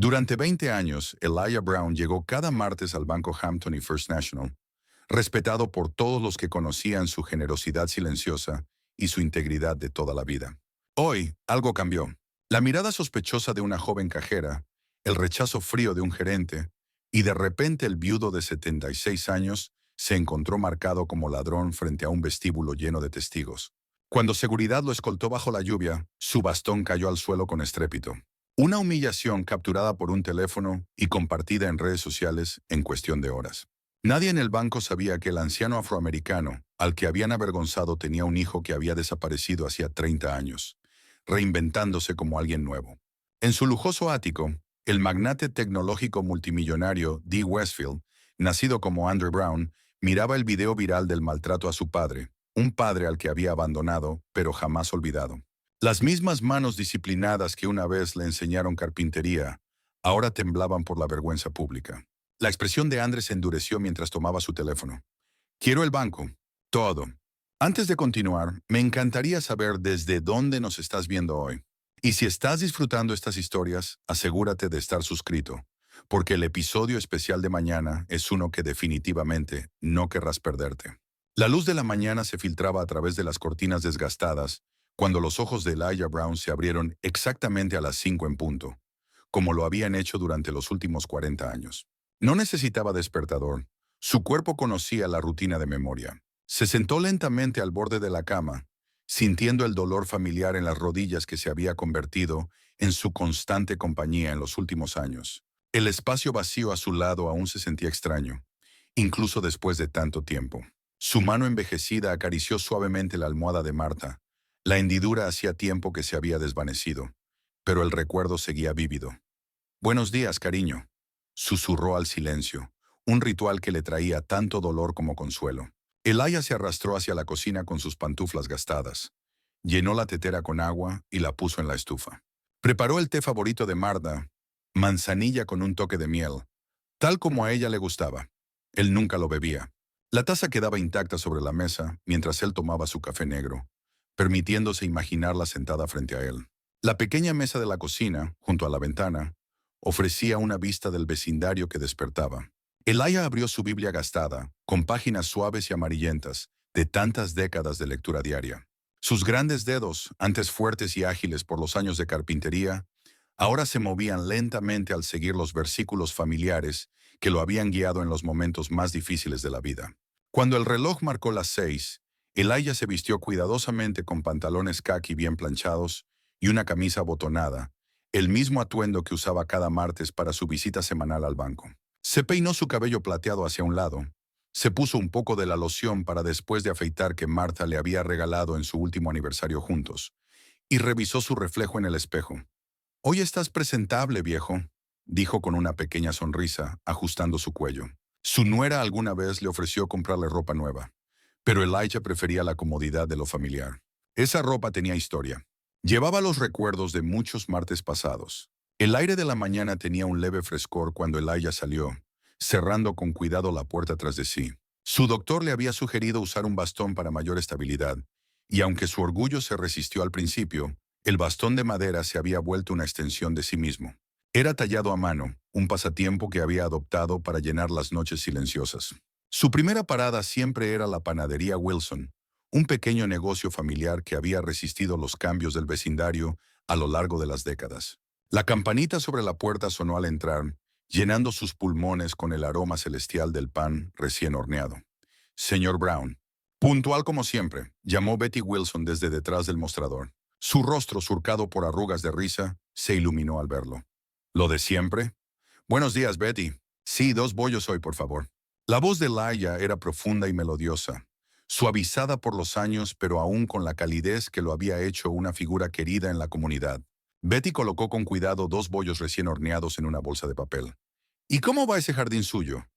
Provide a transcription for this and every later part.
Durante 20 años, Elijah Brown llegó cada martes al Banco Hampton y First National, respetado por todos los que conocían su generosidad silenciosa y su integridad de toda la vida. Hoy, algo cambió. La mirada sospechosa de una joven cajera, el rechazo frío de un gerente, y de repente el viudo de 76 años se encontró marcado como ladrón frente a un vestíbulo lleno de testigos. Cuando seguridad lo escoltó bajo la lluvia, su bastón cayó al suelo con estrépito. Una humillación capturada por un teléfono y compartida en redes sociales en cuestión de horas. Nadie en el banco sabía que el anciano afroamericano, al que habían avergonzado, tenía un hijo que había desaparecido hacía 30 años, reinventándose como alguien nuevo. En su lujoso ático, el magnate tecnológico multimillonario Dee Westfield, nacido como Andrew Brown, miraba el video viral del maltrato a su padre, un padre al que había abandonado, pero jamás olvidado. Las mismas manos disciplinadas que una vez le enseñaron carpintería, ahora temblaban por la vergüenza pública. La expresión de Andrés se endureció mientras tomaba su teléfono. Quiero el banco. Todo. Antes de continuar, me encantaría saber desde dónde nos estás viendo hoy. Y si estás disfrutando estas historias, asegúrate de estar suscrito, porque el episodio especial de mañana es uno que definitivamente no querrás perderte. La luz de la mañana se filtraba a través de las cortinas desgastadas cuando los ojos de Elijah Brown se abrieron exactamente a las 5 en punto, como lo habían hecho durante los últimos 40 años. No necesitaba despertador. Su cuerpo conocía la rutina de memoria. Se sentó lentamente al borde de la cama, sintiendo el dolor familiar en las rodillas que se había convertido en su constante compañía en los últimos años. El espacio vacío a su lado aún se sentía extraño, incluso después de tanto tiempo. Su mano envejecida acarició suavemente la almohada de Marta. La hendidura hacía tiempo que se había desvanecido, pero el recuerdo seguía vívido. «Buenos días, cariño», susurró al silencio, un ritual que le traía tanto dolor como consuelo. Elijah se arrastró hacia la cocina con sus pantuflas gastadas. Llenó la tetera con agua y la puso en la estufa. Preparó el té favorito de Marta, manzanilla con un toque de miel, tal como a ella le gustaba. Él nunca lo bebía. La taza quedaba intacta sobre la mesa mientras él tomaba su café negro, permitiéndose imaginarla sentada frente a él. La pequeña mesa de la cocina, junto a la ventana, ofrecía una vista del vecindario que despertaba. Elijah abrió su Biblia gastada, con páginas suaves y amarillentas, de tantas décadas de lectura diaria. Sus grandes dedos, antes fuertes y ágiles por los años de carpintería, ahora se movían lentamente al seguir los versículos familiares que lo habían guiado en los momentos más difíciles de la vida. Cuando el reloj marcó las 6, Elijah se vistió cuidadosamente con pantalones caqui bien planchados y una camisa abotonada, el mismo atuendo que usaba cada martes para su visita semanal al banco. Se peinó su cabello plateado hacia un lado, se puso un poco de la loción para después de afeitar que Marta le había regalado en su último aniversario juntos, y revisó su reflejo en el espejo. «Hoy estás presentable, viejo», dijo con una pequeña sonrisa, ajustando su cuello. Su nuera alguna vez le ofreció comprarle ropa nueva, pero Elijah prefería la comodidad de lo familiar. Esa ropa tenía historia. Llevaba los recuerdos de muchos martes pasados. El aire de la mañana tenía un leve frescor cuando Elijah salió, cerrando con cuidado la puerta tras de sí. Su doctor le había sugerido usar un bastón para mayor estabilidad, y aunque su orgullo se resistió al principio, el bastón de madera se había vuelto una extensión de sí mismo. Era tallado a mano, un pasatiempo que había adoptado para llenar las noches silenciosas. Su primera parada siempre era la panadería Wilson, un pequeño negocio familiar que había resistido los cambios del vecindario a lo largo de las décadas. La campanita sobre la puerta sonó al entrar, llenando sus pulmones con el aroma celestial del pan recién horneado. «Señor Brown». Puntual como siempre, llamó Betty Wilson desde detrás del mostrador. Su rostro, surcado por arrugas de risa, se iluminó al verlo. «¿Lo de siempre?» «Buenos días, Betty. Sí, 2 bollos hoy, por favor». La voz de Elijah era profunda y melodiosa, suavizada por los años, pero aún con la calidez que lo había hecho una figura querida en la comunidad. Betty colocó con cuidado 2 bollos recién horneados en una bolsa de papel. «¿Y cómo va ese jardín suyo?»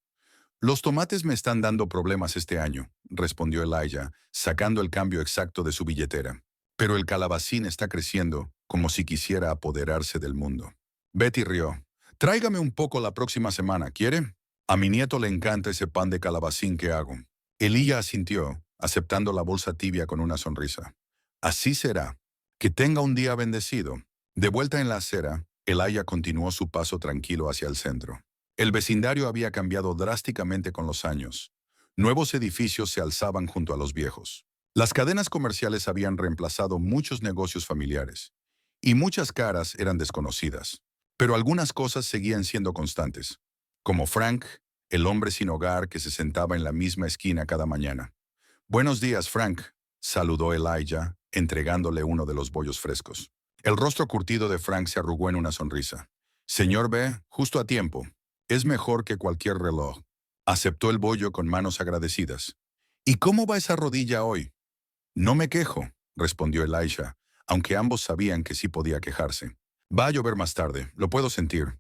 «Los tomates me están dando problemas este año», respondió Elijah, sacando el cambio exacto de su billetera. «Pero el calabacín está creciendo, como si quisiera apoderarse del mundo». Betty rió. «Tráigame un poco la próxima semana, ¿quiere? A mi nieto le encanta ese pan de calabacín que hago». Elijah asintió, aceptando la bolsa tibia con una sonrisa. «Así será. Que tenga un día bendecido». De vuelta en la acera, Elijah continuó su paso tranquilo hacia el centro. El vecindario había cambiado drásticamente con los años. Nuevos edificios se alzaban junto a los viejos. Las cadenas comerciales habían reemplazado muchos negocios familiares, y muchas caras eran desconocidas. Pero algunas cosas seguían siendo constantes, como Frank, el hombre sin hogar que se sentaba en la misma esquina cada mañana. «Buenos días, Frank», saludó Elijah, entregándole uno de los bollos frescos. El rostro curtido de Frank se arrugó en una sonrisa. «Señor B, justo a tiempo. Es mejor que cualquier reloj». Aceptó el bollo con manos agradecidas. «¿Y cómo va esa rodilla hoy?» «No me quejo», respondió Elijah, aunque ambos sabían que sí podía quejarse. «Va a llover más tarde, lo puedo sentir».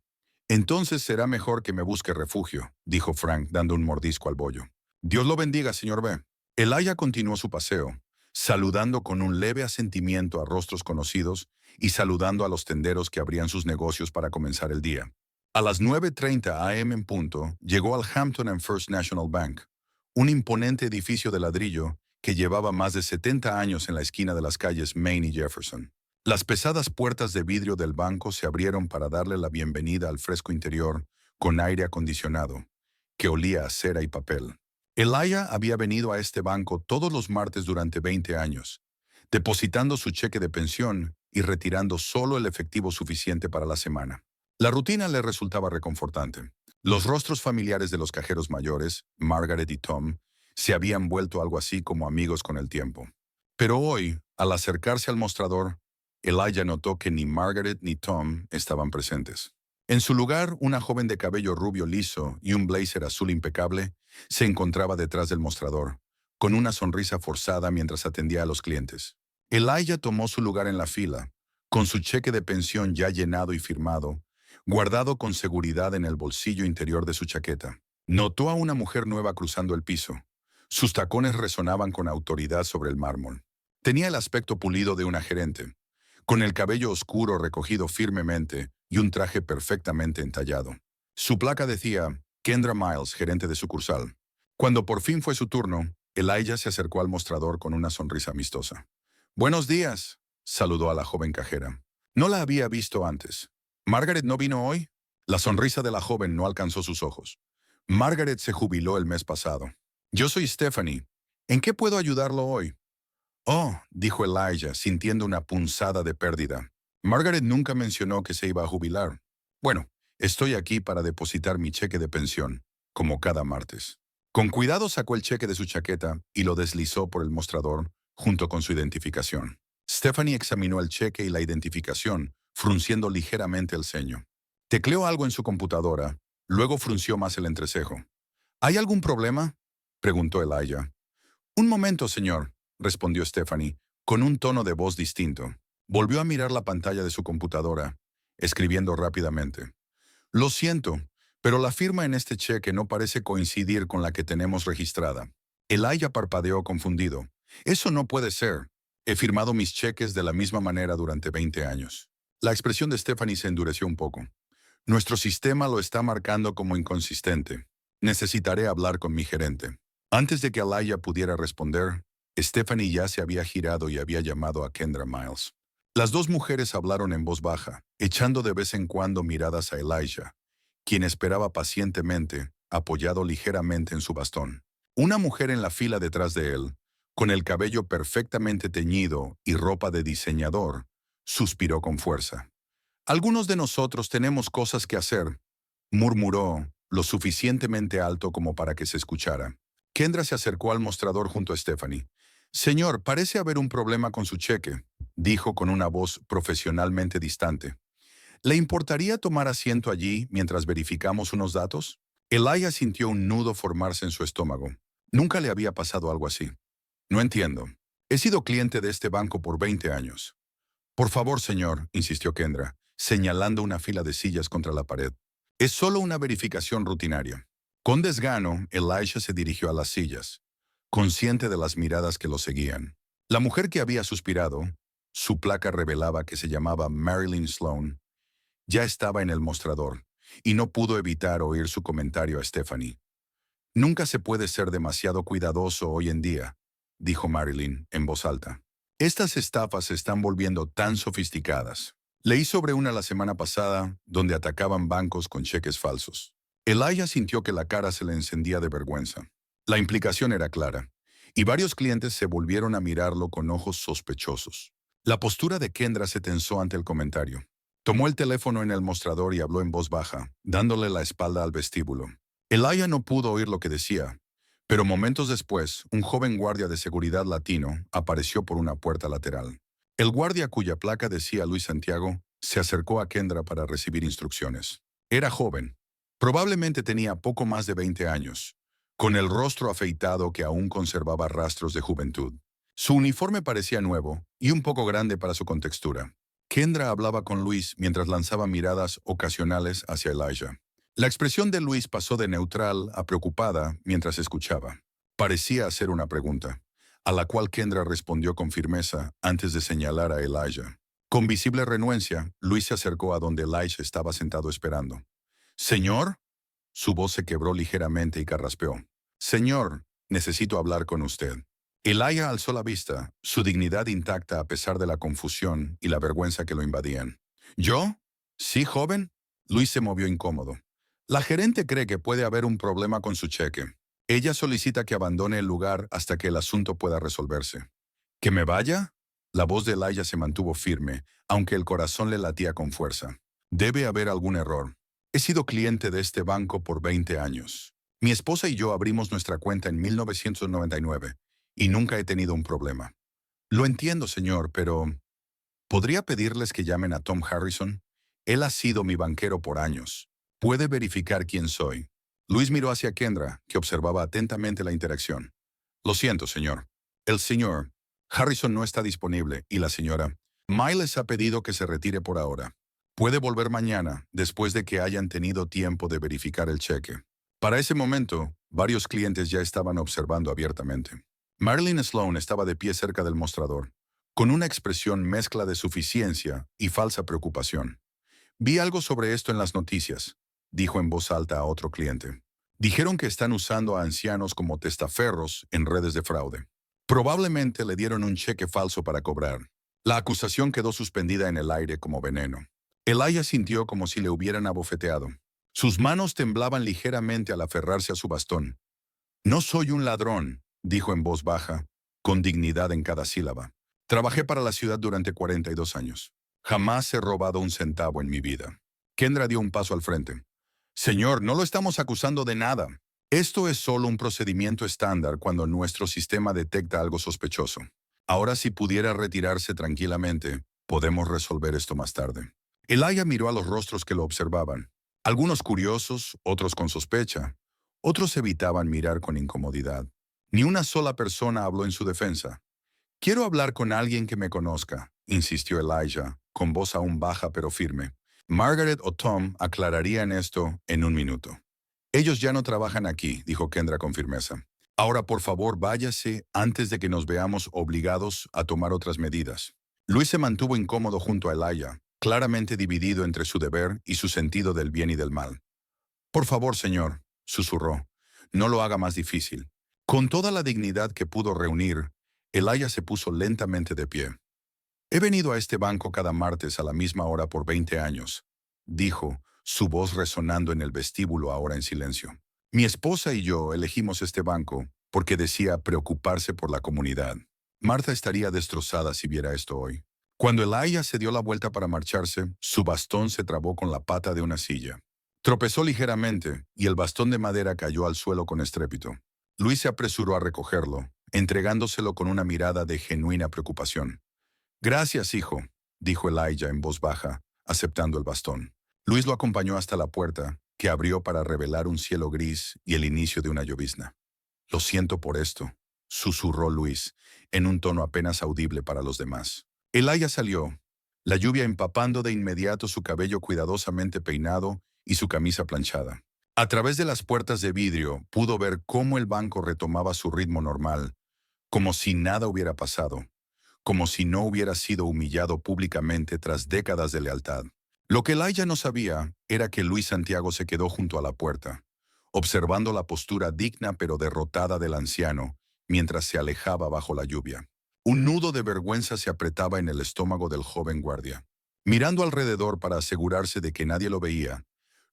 «Entonces será mejor que me busque refugio», dijo Frank dando un mordisco al bollo. «Dios lo bendiga, señor B». Elijah continuó su paseo, saludando con un leve asentimiento a rostros conocidos y saludando a los tenderos que abrían sus negocios para comenzar el día. A las 9:30 a.m. en punto, llegó al Hampton and First National Bank, un imponente edificio de ladrillo que llevaba más de 70 años en la esquina de las calles Main y Jefferson. Las pesadas puertas de vidrio del banco se abrieron para darle la bienvenida al fresco interior, con aire acondicionado, que olía a cera y papel. Elijah había venido a este banco todos los martes durante 20 años, depositando su cheque de pensión y retirando solo el efectivo suficiente para la semana. La rutina le resultaba reconfortante. Los rostros familiares de los cajeros mayores, Margaret y Tom, se habían vuelto algo así como amigos con el tiempo. Pero hoy, al acercarse al mostrador, Elijah notó que ni Margaret ni Tom estaban presentes. En su lugar, una joven de cabello rubio liso y un blazer azul impecable se encontraba detrás del mostrador, con una sonrisa forzada mientras atendía a los clientes. Elijah tomó su lugar en la fila, con su cheque de pensión ya llenado y firmado, guardado con seguridad en el bolsillo interior de su chaqueta. Notó a una mujer nueva cruzando el piso. Sus tacones resonaban con autoridad sobre el mármol. Tenía el aspecto pulido de una gerente, con el cabello oscuro recogido firmemente y un traje perfectamente entallado. Su placa decía Kendra Miles, gerente de sucursal. Cuando por fin fue su turno, Elijah se acercó al mostrador con una sonrisa amistosa. «Buenos días», saludó a la joven cajera. No la había visto antes. «¿Margaret no vino hoy?» La sonrisa de la joven no alcanzó sus ojos. «Margaret se jubiló el mes pasado». «Yo soy Stephanie. ¿En qué puedo ayudarlo hoy?» «Oh», dijo Elijah, sintiendo una punzada de pérdida. «Margaret nunca mencionó que se iba a jubilar. Bueno, estoy aquí para depositar mi cheque de pensión, como cada martes». Con cuidado sacó el cheque de su chaqueta y lo deslizó por el mostrador, junto con su identificación. Stephanie examinó el cheque y la identificación, frunciendo ligeramente el ceño. Tecleó algo en su computadora, luego frunció más el entrecejo. «¿Hay algún problema?», preguntó Elijah. «Un momento, señor», respondió Stephanie, con un tono de voz distinto. Volvió a mirar la pantalla de su computadora, escribiendo rápidamente. «Lo siento, pero la firma en este cheque no parece coincidir con la que tenemos registrada». Elijah parpadeó confundido. «Eso no puede ser. He firmado mis cheques de la misma manera durante 20 años». La expresión de Stephanie se endureció un poco. «Nuestro sistema lo está marcando como inconsistente. Necesitaré hablar con mi gerente». Antes de que Elijah pudiera responder, Stephanie ya se había girado y había llamado a Kendra Miles. Las dos mujeres hablaron en voz baja, echando de vez en cuando miradas a Elijah, quien esperaba pacientemente, apoyado ligeramente en su bastón. Una mujer en la fila detrás de él, con el cabello perfectamente teñido y ropa de diseñador, suspiró con fuerza. «Algunos de nosotros tenemos cosas que hacer», murmuró, lo suficientemente alto como para que se escuchara. Kendra se acercó al mostrador junto a Stephanie. «Señor, parece haber un problema con su cheque», dijo con una voz profesionalmente distante. «¿Le importaría tomar asiento allí mientras verificamos unos datos?» Elijah sintió un nudo formarse en su estómago. Nunca le había pasado algo así. «No entiendo. He sido cliente de este banco por 20 años». «Por favor, señor», insistió Kendra, señalando una fila de sillas contra la pared. «Es solo una verificación rutinaria». Con desgano, Elijah se dirigió a las sillas, consciente de las miradas que lo seguían. La mujer que había suspirado, su placa revelaba que se llamaba Marilyn Sloan, ya estaba en el mostrador, y no pudo evitar oír su comentario a Stephanie. «Nunca se puede ser demasiado cuidadoso hoy en día», dijo Marilyn en voz alta. «Estas estafas se están volviendo tan sofisticadas». Leí sobre una la semana pasada donde atacaban bancos con cheques falsos. Elijah sintió que la cara se le encendía de vergüenza. La implicación era clara, y varios clientes se volvieron a mirarlo con ojos sospechosos. La postura de Kendra se tensó ante el comentario. Tomó el teléfono en el mostrador y habló en voz baja, dándole la espalda al vestíbulo. Elijah no pudo oír lo que decía, pero momentos después, un joven guardia de seguridad latino apareció por una puerta lateral. El guardia, cuya placa decía Luis Santiago, se acercó a Kendra para recibir instrucciones. Era joven. Probablemente tenía poco más de 20 años, con el rostro afeitado que aún conservaba rastros de juventud. Su uniforme parecía nuevo y un poco grande para su contextura. Kendra hablaba con Luis mientras lanzaba miradas ocasionales hacia Elijah. La expresión de Luis pasó de neutral a preocupada mientras escuchaba. Parecía hacer una pregunta, a la cual Kendra respondió con firmeza antes de señalar a Elijah. Con visible renuencia, Luis se acercó a donde Elijah estaba sentado esperando. «¿Señor?» Su voz se quebró ligeramente y carraspeó. «Señor, necesito hablar con usted». Elijah alzó la vista, su dignidad intacta a pesar de la confusión y la vergüenza que lo invadían. «¿Yo? ¿Sí, joven?» Luis se movió incómodo. «La gerente cree que puede haber un problema con su cheque. Ella solicita que abandone el lugar hasta que el asunto pueda resolverse». ¿Que me vaya? La voz de Elijah se mantuvo firme, aunque el corazón le latía con fuerza. «Debe haber algún error. He sido cliente de este banco por 20 años. Mi esposa y yo abrimos nuestra cuenta en 1999 y nunca he tenido un problema. Lo entiendo, señor, pero ¿podría pedirles que llamen a Tom Harrison? Él ha sido mi banquero por años. Puede verificar quién soy». Luis miró hacia Kendra, que observaba atentamente la interacción. «Lo siento, señor. El señor Harrison no está disponible y la señora Miles ha pedido que se retire por ahora. Puede volver mañana, después de que hayan tenido tiempo de verificar el cheque». Para ese momento, varios clientes ya estaban observando abiertamente. Marilyn Sloan estaba de pie cerca del mostrador, con una expresión mezcla de suficiencia y falsa preocupación. «Vi algo sobre esto en las noticias», dijo en voz alta a otro cliente. «Dijeron que están usando a ancianos como testaferros en redes de fraude. Probablemente le dieron un cheque falso para cobrar». La acusación quedó suspendida en el aire como veneno. Elijah sintió como si le hubieran abofeteado. Sus manos temblaban ligeramente al aferrarse a su bastón. «No soy un ladrón», dijo en voz baja, con dignidad en cada sílaba. «Trabajé para la ciudad durante 42 años. Jamás he robado un centavo en mi vida». Kendra dio un paso al frente. «Señor, no lo estamos acusando de nada. Esto es solo un procedimiento estándar cuando nuestro sistema detecta algo sospechoso. Ahora, si pudiera retirarse tranquilamente, podemos resolver esto más tarde». Elijah miró a los rostros que lo observaban. Algunos curiosos, otros con sospecha. Otros evitaban mirar con incomodidad. Ni una sola persona habló en su defensa. «Quiero hablar con alguien que me conozca», insistió Elijah, con voz aún baja pero firme. «Margaret o Tom aclararían esto en un minuto». «Ellos ya no trabajan aquí», dijo Kendra con firmeza. «Ahora, por favor, váyase antes de que nos veamos obligados a tomar otras medidas». Luis se mantuvo incómodo junto a Elijah, claramente dividido entre su deber y su sentido del bien y del mal. «Por favor, señor», susurró, «no lo haga más difícil». Con toda la dignidad que pudo reunir, Elijah se puso lentamente de pie. «He venido a este banco cada martes a la misma hora por 20 años», dijo, su voz resonando en el vestíbulo ahora en silencio. «Mi esposa y yo elegimos este banco porque decía preocuparse por la comunidad. Marta estaría destrozada si viera esto hoy». Cuando Elijah se dio la vuelta para marcharse, su bastón se trabó con la pata de una silla. Tropezó ligeramente y el bastón de madera cayó al suelo con estrépito. Luis se apresuró a recogerlo, entregándoselo con una mirada de genuina preocupación. «Gracias, hijo», dijo Elijah en voz baja, aceptando el bastón. Luis lo acompañó hasta la puerta, que abrió para revelar un cielo gris y el inicio de una llovizna. «Lo siento por esto», susurró Luis, en un tono apenas audible para los demás. Elijah salió, la lluvia empapando de inmediato su cabello cuidadosamente peinado y su camisa planchada. A través de las puertas de vidrio pudo ver cómo el banco retomaba su ritmo normal, como si nada hubiera pasado, como si no hubiera sido humillado públicamente tras décadas de lealtad. Lo que Elijah no sabía era que Luis Santiago se quedó junto a la puerta, observando la postura digna pero derrotada del anciano mientras se alejaba bajo la lluvia. Un nudo de vergüenza se apretaba en el estómago del joven guardia. Mirando alrededor para asegurarse de que nadie lo veía,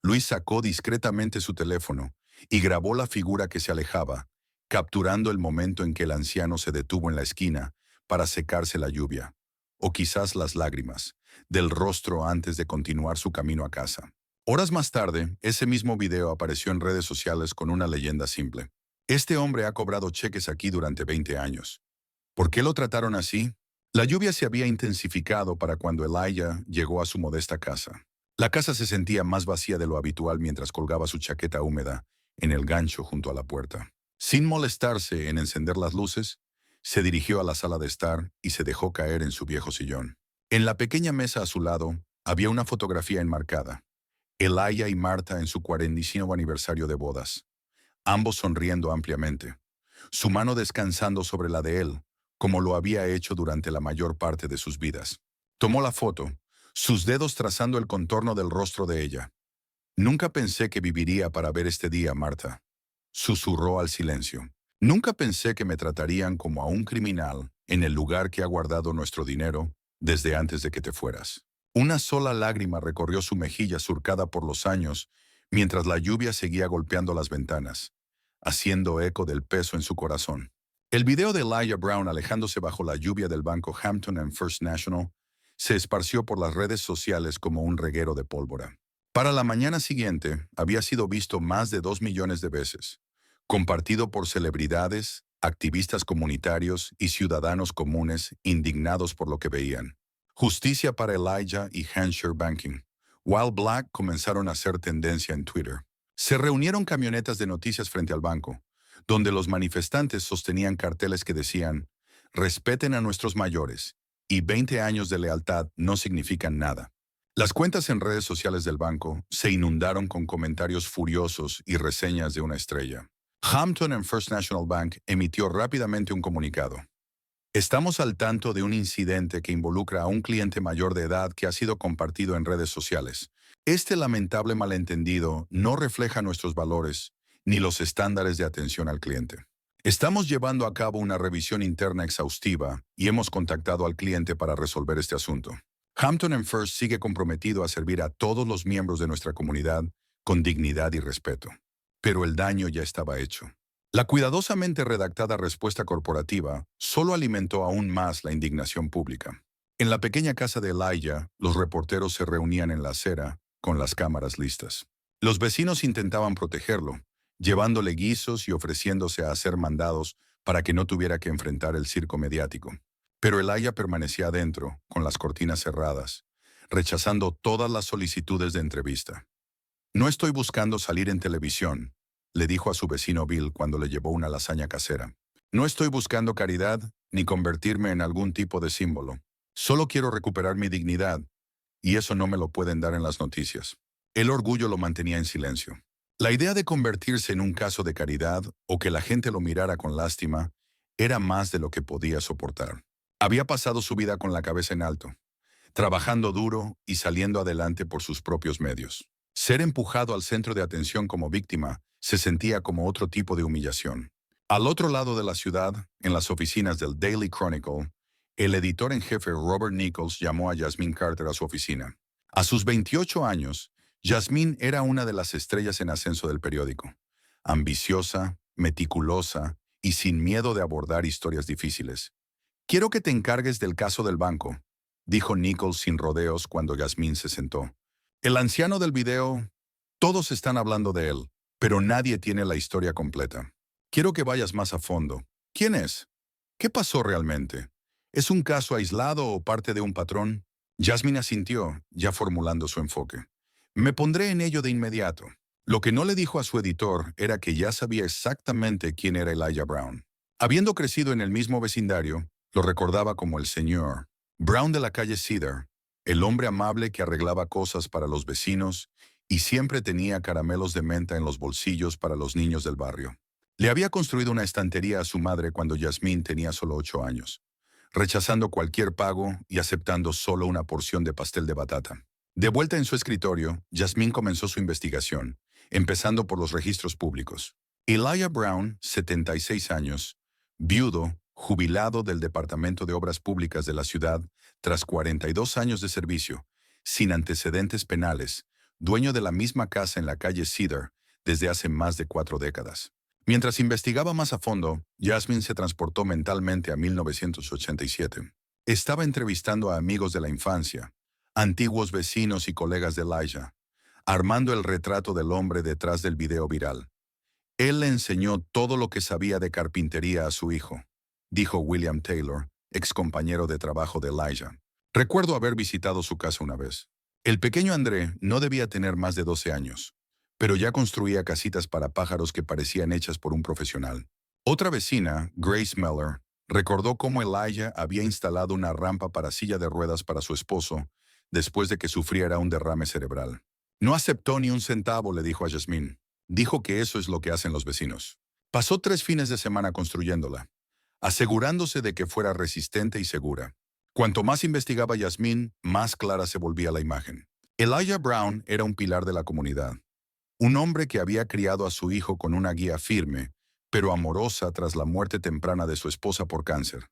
Luis sacó discretamente su teléfono y grabó la figura que se alejaba, capturando el momento en que el anciano se detuvo en la esquina para secarse la lluvia, o quizás las lágrimas, del rostro antes de continuar su camino a casa. Horas más tarde, ese mismo video apareció en redes sociales con una leyenda simple. Este hombre ha cobrado cheques aquí durante 20 años. ¿Por qué lo trataron así? La lluvia se había intensificado para cuando Elijah llegó a su modesta casa. La casa se sentía más vacía de lo habitual mientras colgaba su chaqueta húmeda en el gancho junto a la puerta. Sin molestarse en encender las luces, se dirigió a la sala de estar y se dejó caer en su viejo sillón. En la pequeña mesa a su lado había una fotografía enmarcada. Elijah y Marta en su 45º aniversario de bodas, ambos sonriendo ampliamente, su mano descansando sobre la de él, como lo había hecho durante la mayor parte de sus vidas. Tomó la foto, sus dedos trazando el contorno del rostro de ella. Nunca pensé que viviría para ver este día, Marta, susurró al silencio. Nunca pensé que me tratarían como a un criminal en el lugar que ha guardado nuestro dinero desde antes de que te fueras. Una sola lágrima recorrió su mejilla surcada por los años mientras la lluvia seguía golpeando las ventanas, haciendo eco del peso en su corazón. El video de Elijah Brown alejándose bajo la lluvia del banco Hampton and First National se esparció por las redes sociales como un reguero de pólvora. Para la mañana siguiente, había sido visto más de 2 millones de veces, compartido por celebridades, activistas comunitarios y ciudadanos comunes indignados por lo que veían. Justicia para Elijah y Hampshire Banking. While Black comenzaron a hacer tendencia en Twitter. Se reunieron camionetas de noticias frente al banco, donde los manifestantes sostenían carteles que decían, respeten a nuestros mayores, y 20 años de lealtad no significan nada. Las cuentas en redes sociales del banco se inundaron con comentarios furiosos y reseñas de una estrella. Hampton and First National Bank emitió rápidamente un comunicado. Estamos al tanto de un incidente que involucra a un cliente mayor de edad que ha sido compartido en redes sociales. Este lamentable malentendido no refleja nuestros valores ni los estándares de atención al cliente. Estamos llevando a cabo una revisión interna exhaustiva y hemos contactado al cliente para resolver este asunto. Hampton and First sigue comprometido a servir a todos los miembros de nuestra comunidad con dignidad y respeto. Pero el daño ya estaba hecho. La cuidadosamente redactada respuesta corporativa solo alimentó aún más la indignación pública. En la pequeña casa de Elijah, los reporteros se reunían en la acera con las cámaras listas. Los vecinos intentaban protegerlo, llevándole guisos y ofreciéndose a hacer mandados para que no tuviera que enfrentar el circo mediático. Pero Elijah permanecía adentro, con las cortinas cerradas, rechazando todas las solicitudes de entrevista. No estoy buscando salir en televisión, le dijo a su vecino Bill cuando le llevó una lasaña casera. No estoy buscando caridad ni convertirme en algún tipo de símbolo. Solo quiero recuperar mi dignidad, y eso no me lo pueden dar en las noticias. El orgullo lo mantenía en silencio. La idea de convertirse en un caso de caridad o que la gente lo mirara con lástima era más de lo que podía soportar. Había pasado su vida con la cabeza en alto, trabajando duro y saliendo adelante por sus propios medios. Ser empujado al centro de atención como víctima se sentía como otro tipo de humillación. Al otro lado de la ciudad, en las oficinas del Daily Chronicle, el editor en jefe Robert Nichols llamó a Jasmine Carter a su oficina. A sus 28 años, Jasmine era una de las estrellas en ascenso del periódico. Ambiciosa, meticulosa y sin miedo de abordar historias difíciles. Quiero que te encargues del caso del banco, dijo Nichols sin rodeos cuando Jasmine se sentó. El anciano del video, todos están hablando de él, pero nadie tiene la historia completa. Quiero que vayas más a fondo. ¿Quién es? ¿Qué pasó realmente? ¿Es un caso aislado o parte de un patrón? Jasmine asintió, ya formulando su enfoque. Me pondré en ello de inmediato. Lo que no le dijo a su editor era que ya sabía exactamente quién era Elijah Brown. Habiendo crecido en el mismo vecindario, lo recordaba como el señor Brown de la calle Cedar, el hombre amable que arreglaba cosas para los vecinos y siempre tenía caramelos de menta en los bolsillos para los niños del barrio. Le había construido una estantería a su madre cuando Jasmine tenía solo 8 años, rechazando cualquier pago y aceptando solo una porción de pastel de batata. De vuelta en su escritorio, Jasmine comenzó su investigación, empezando por los registros públicos. Elijah Brown, 76 años, viudo, jubilado del Departamento de Obras Públicas de la ciudad tras 42 años de servicio, sin antecedentes penales, dueño de la misma casa en la calle Cedar desde hace más de 4 décadas. Mientras investigaba más a fondo, Jasmine se transportó mentalmente a 1987. Estaba entrevistando a amigos de la infancia, antiguos vecinos y colegas de Elijah, armando el retrato del hombre detrás del video viral. Él le enseñó todo lo que sabía de carpintería a su hijo, dijo William Taylor, ex compañero de trabajo de Elijah. Recuerdo haber visitado su casa una vez. El pequeño André no debía tener más de 12 años, pero ya construía casitas para pájaros que parecían hechas por un profesional. Otra vecina, Grace Miller, recordó cómo Elijah había instalado una rampa para silla de ruedas para su esposo después de que sufriera un derrame cerebral. No aceptó ni un centavo, le dijo a Jasmine. Dijo que eso es lo que hacen los vecinos. Pasó 3 fines de semana construyéndola, asegurándose de que fuera resistente y segura. Cuanto más investigaba Jasmine, más clara se volvía la imagen. Elijah Brown era un pilar de la comunidad. Un hombre que había criado a su hijo con una guía firme, pero amorosa tras la muerte temprana de su esposa por cáncer.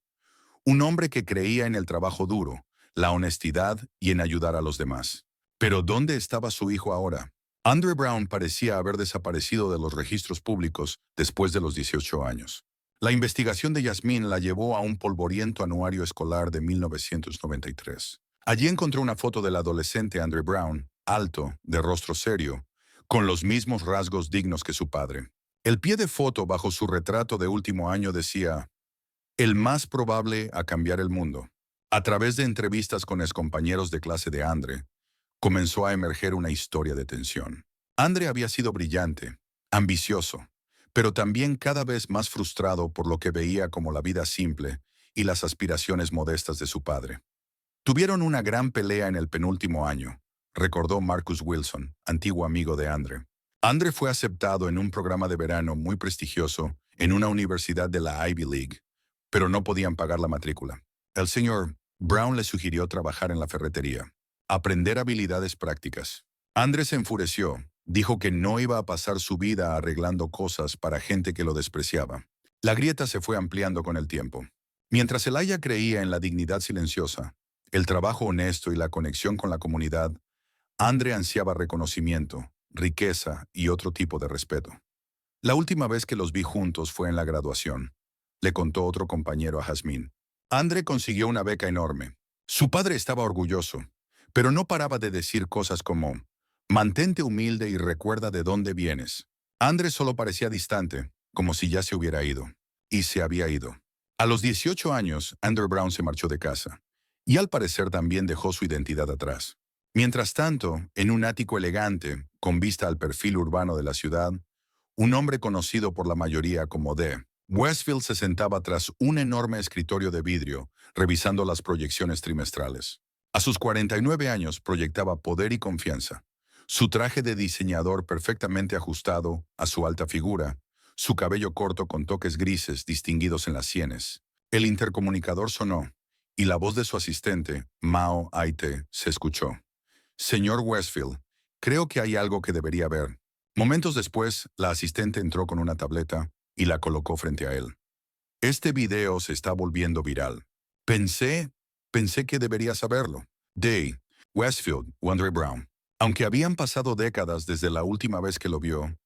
Un hombre que creía en el trabajo duro, la honestidad y en ayudar a los demás. Pero ¿dónde estaba su hijo ahora? Andre Brown parecía haber desaparecido de los registros públicos después de los 18 años. La investigación de Jasmine la llevó a un polvoriento anuario escolar de 1993. Allí encontró una foto del adolescente Andre Brown, alto, de rostro serio, con los mismos rasgos dignos que su padre. El pie de foto bajo su retrato de último año decía, el más probable a cambiar el mundo. A través de entrevistas con excompañeros de clase de Andre, comenzó a emerger una historia de tensión. Andre había sido brillante, ambicioso, pero también cada vez más frustrado por lo que veía como la vida simple y las aspiraciones modestas de su padre. Tuvieron una gran pelea en el penúltimo año, recordó Marcus Wilson, antiguo amigo de Andre. Andre fue aceptado en un programa de verano muy prestigioso en una universidad de la Ivy League, pero no podían pagar la matrícula. El señor Brown le sugirió trabajar en la ferretería, aprender habilidades prácticas. Andre se enfureció, dijo que no iba a pasar su vida arreglando cosas para gente que lo despreciaba. La grieta se fue ampliando con el tiempo. Mientras Elijah creía en la dignidad silenciosa, el trabajo honesto y la conexión con la comunidad, Andre ansiaba reconocimiento, riqueza y otro tipo de respeto. La última vez que los vi juntos fue en la graduación, le contó otro compañero a Jasmine. Andre consiguió una beca enorme. Su padre estaba orgulloso, pero no paraba de decir cosas como, mantente humilde y recuerda de dónde vienes. Andre solo parecía distante, como si ya se hubiera ido. Y se había ido. A los 18 años, Andre Brown se marchó de casa, y al parecer también dejó su identidad atrás. Mientras tanto, en un ático elegante, con vista al perfil urbano de la ciudad, un hombre conocido por la mayoría como D. Westfield se sentaba tras un enorme escritorio de vidrio, revisando las proyecciones trimestrales. A sus 49 años proyectaba poder y confianza. Su traje de diseñador perfectamente ajustado a su alta figura, su cabello corto con toques grises distinguidos en las sienes. El intercomunicador sonó, y la voz de su asistente, Mao Aite, se escuchó. Señor Westfield, creo que hay algo que debería ver. Momentos después, la asistente entró con una tableta y la colocó frente a él. Este video se está volviendo viral. Pensé que debería saberlo. Day, Westfield, Andre Brown. Aunque habían pasado décadas desde la última vez que lo vio,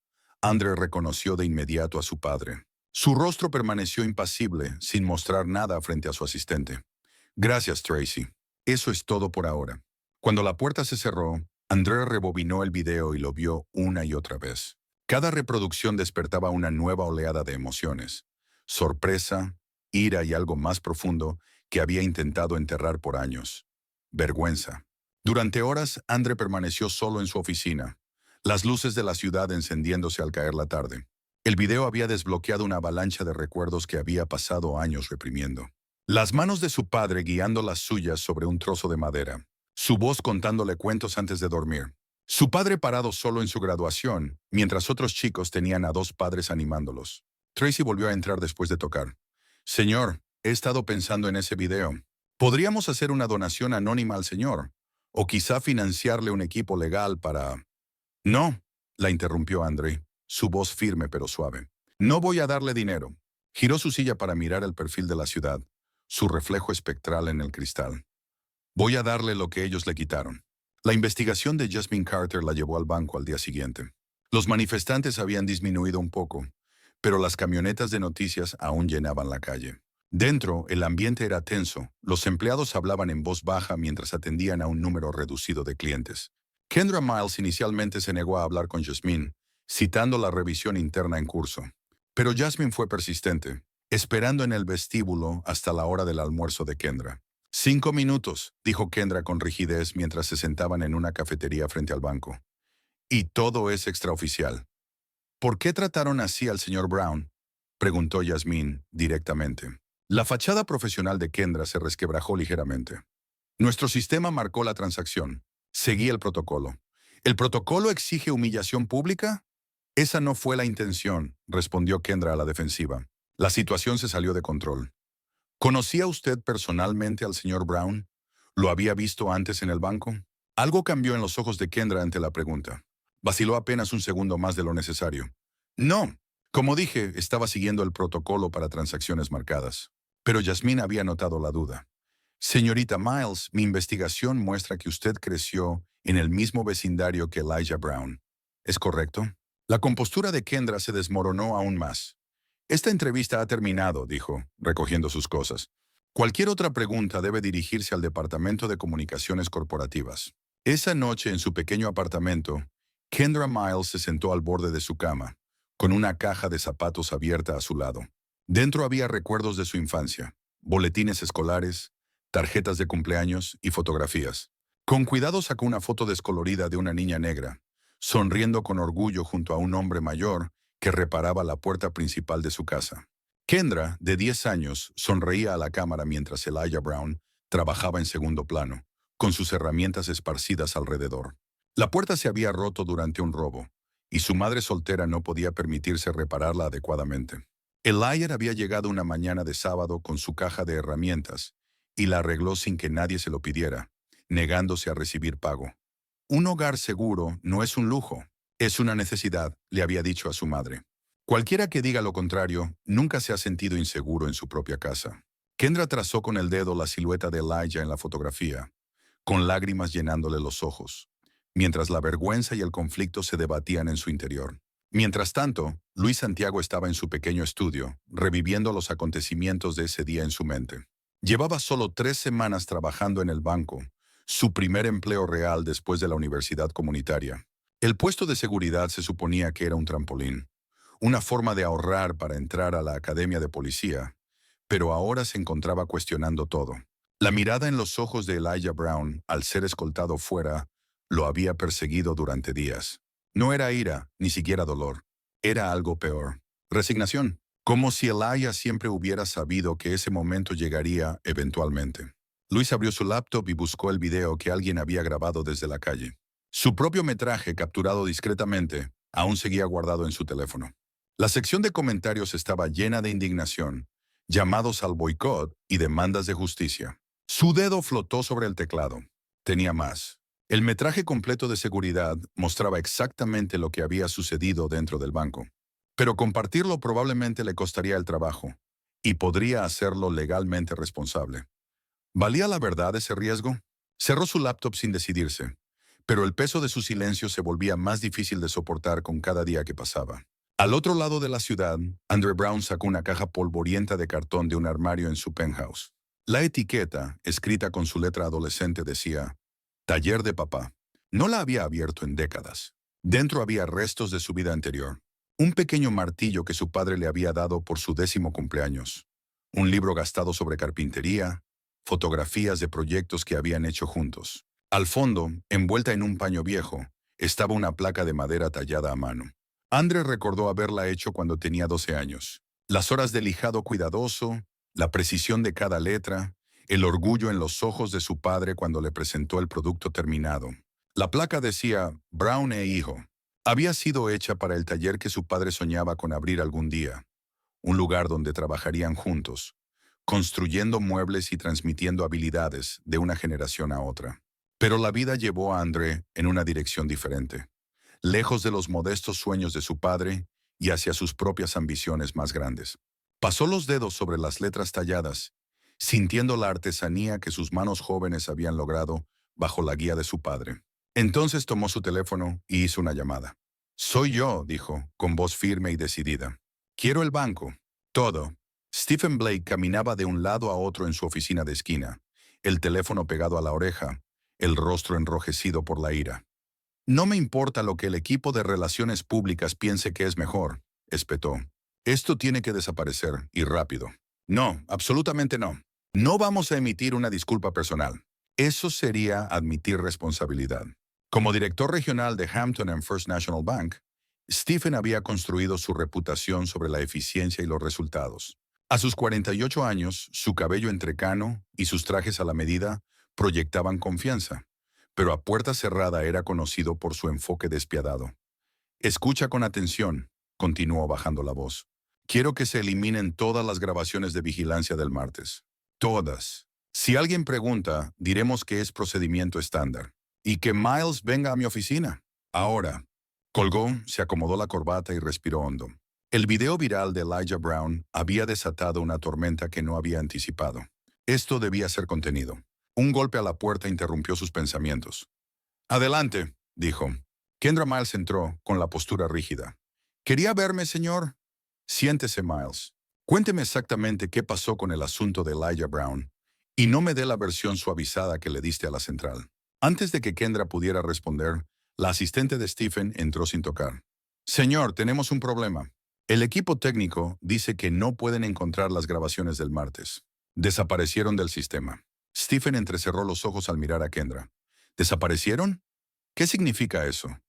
Andre reconoció de inmediato a su padre. Su rostro permaneció impasible, sin mostrar nada frente a su asistente. Gracias, Tracy. Eso es todo por ahora. Cuando la puerta se cerró, Andre rebobinó el video y lo vio una y otra vez. Cada reproducción despertaba una nueva oleada de emociones. Sorpresa, ira y algo más profundo que había intentado enterrar por años. Vergüenza. Durante horas, Andre permaneció solo en su oficina, las luces de la ciudad encendiéndose al caer la tarde. El video había desbloqueado una avalancha de recuerdos que había pasado años reprimiendo. Las manos de su padre guiando las suyas sobre un trozo de madera. Su voz contándole cuentos antes de dormir. Su padre parado solo en su graduación, mientras otros chicos tenían a 2 padres animándolos. Tracy volvió a entrar después de tocar. Señor, he estado pensando en ese video. Podríamos hacer una donación anónima al señor, o quizá financiarle un equipo legal para... No, la interrumpió Andre, su voz firme pero suave. No voy a darle dinero. Giró su silla para mirar el perfil de la ciudad, su reflejo espectral en el cristal. Voy a darle lo que ellos le quitaron. La investigación de Jasmine Carter la llevó al banco al día siguiente. Los manifestantes habían disminuido un poco, pero las camionetas de noticias aún llenaban la calle. Dentro, el ambiente era tenso. Los empleados hablaban en voz baja mientras atendían a un número reducido de clientes. Kendra Miles inicialmente se negó a hablar con Jasmine, citando la revisión interna en curso. Pero Jasmine fue persistente, esperando en el vestíbulo hasta la hora del almuerzo de Kendra. 5 minutos, dijo Kendra con rigidez mientras se sentaban en una cafetería frente al banco. Y todo es extraoficial. ¿Por qué trataron así al señor Brown? Preguntó Yasmín directamente. La fachada profesional de Kendra se resquebrajó ligeramente. Nuestro sistema marcó la transacción. Seguí el protocolo. ¿El protocolo exige humillación pública? Esa no fue la intención, respondió Kendra a la defensiva. La situación se salió de control. ¿Conocía usted personalmente al señor Brown? ¿Lo había visto antes en el banco? Algo cambió en los ojos de Kendra ante la pregunta. Vaciló apenas un segundo más de lo necesario. No. Como dije, estaba siguiendo el protocolo para transacciones marcadas. Pero Yasmín había notado la duda. Señorita Miles, mi investigación muestra que usted creció en el mismo vecindario que Elijah Brown. ¿Es correcto? La compostura de Kendra se desmoronó aún más. Esta entrevista ha terminado, dijo, recogiendo sus cosas. Cualquier otra pregunta debe dirigirse al Departamento de Comunicaciones Corporativas. Esa noche en su pequeño apartamento, Kendra Miles se sentó al borde de su cama, con una caja de zapatos abierta a su lado. Dentro había recuerdos de su infancia, boletines escolares, tarjetas de cumpleaños y fotografías. Con cuidado sacó una foto descolorida de una niña negra, sonriendo con orgullo junto a un hombre mayor que reparaba la puerta principal de su casa. Kendra, de 10 años, sonreía a la cámara mientras Elijah Brown trabajaba en segundo plano, con sus herramientas esparcidas alrededor. La puerta se había roto durante un robo, y su madre soltera no podía permitirse repararla adecuadamente. Elijah había llegado una mañana de sábado con su caja de herramientas, y la arregló sin que nadie se lo pidiera, negándose a recibir pago. Un hogar seguro no es un lujo, es una necesidad, le había dicho a su madre. Cualquiera que diga lo contrario, nunca se ha sentido inseguro en su propia casa. Kendra trazó con el dedo la silueta de Elijah en la fotografía, con lágrimas llenándole los ojos, mientras la vergüenza y el conflicto se debatían en su interior. Mientras tanto, Luis Santiago estaba en su pequeño estudio, reviviendo los acontecimientos de ese día en su mente. Llevaba solo 3 semanas trabajando en el banco, su primer empleo real después de la universidad comunitaria. El puesto de seguridad se suponía que era un trampolín, una forma de ahorrar para entrar a la academia de policía, pero ahora se encontraba cuestionando todo. La mirada en los ojos de Elijah Brown, al ser escoltado fuera, lo había perseguido durante días. No era ira, ni siquiera dolor. Era algo peor. Resignación. Como si Elijah siempre hubiera sabido que ese momento llegaría eventualmente. Luis abrió su laptop y buscó el video que alguien había grabado desde la calle. Su propio metraje, capturado discretamente, aún seguía guardado en su teléfono. La sección de comentarios estaba llena de indignación, llamados al boicot y demandas de justicia. Su dedo flotó sobre el teclado. Tenía más. El metraje completo de seguridad mostraba exactamente lo que había sucedido dentro del banco. Pero compartirlo probablemente le costaría el trabajo, y podría hacerlo legalmente responsable. ¿Valía la verdad ese riesgo? Cerró su laptop sin decidirse, pero el peso de su silencio se volvía más difícil de soportar con cada día que pasaba. Al otro lado de la ciudad, Andre Brown sacó una caja polvorienta de cartón de un armario en su penthouse. La etiqueta, escrita con su letra adolescente, decía, «Taller de papá». No la había abierto en décadas. Dentro había restos de su vida anterior. Un pequeño martillo que su padre le había dado por su 10º cumpleaños. Un libro gastado sobre carpintería, fotografías de proyectos que habían hecho juntos. Al fondo, envuelta en un paño viejo, estaba una placa de madera tallada a mano. Andre recordó haberla hecho cuando tenía 12 años. Las horas de lijado cuidadoso, la precisión de cada letra, el orgullo en los ojos de su padre cuando le presentó el producto terminado. La placa decía, Brown e hijo. Había sido hecha para el taller que su padre soñaba con abrir algún día. Un lugar donde trabajarían juntos, construyendo muebles y transmitiendo habilidades de una generación a otra. Pero la vida llevó a André en una dirección diferente, lejos de los modestos sueños de su padre y hacia sus propias ambiciones más grandes. Pasó los dedos sobre las letras talladas, sintiendo la artesanía que sus manos jóvenes habían logrado bajo la guía de su padre. Entonces tomó su teléfono y hizo una llamada. Soy yo, dijo, con voz firme y decidida. Quiero el banco. Todo. Stephen Blake caminaba de un lado a otro en su oficina de esquina, el teléfono pegado a la oreja, el rostro enrojecido por la ira. No me importa lo que el equipo de relaciones públicas piense que es mejor, espetó. Esto tiene que desaparecer, y rápido. No, absolutamente no. No vamos a emitir una disculpa personal. Eso sería admitir responsabilidad. Como director regional de Hampton and First National Bank, Stephen había construido su reputación sobre la eficiencia y los resultados. A sus 48 años, su cabello entrecano y sus trajes a la medida proyectaban confianza, pero a puerta cerrada era conocido por su enfoque despiadado. Escucha con atención, continuó bajando la voz. Quiero que se eliminen todas las grabaciones de vigilancia del martes. Todas. Si alguien pregunta, diremos que es procedimiento estándar. Y que Miles venga a mi oficina. Ahora. Colgó, se acomodó la corbata y respiró hondo. El video viral de Elijah Brown había desatado una tormenta que no había anticipado. Esto debía ser contenido. Un golpe a la puerta interrumpió sus pensamientos. Adelante, dijo. Kendra Miles entró, con la postura rígida. ¿Quería verme, señor? Siéntese, Miles. Cuénteme exactamente qué pasó con el asunto de Elijah Brown, y no me dé la versión suavizada que le diste a la central. Antes de que Kendra pudiera responder, la asistente de Stephen entró sin tocar. Señor, tenemos un problema. El equipo técnico dice que no pueden encontrar las grabaciones del martes. Desaparecieron del sistema. Stephen entrecerró los ojos al mirar a Kendra. ¿Desaparecieron? ¿Qué significa eso?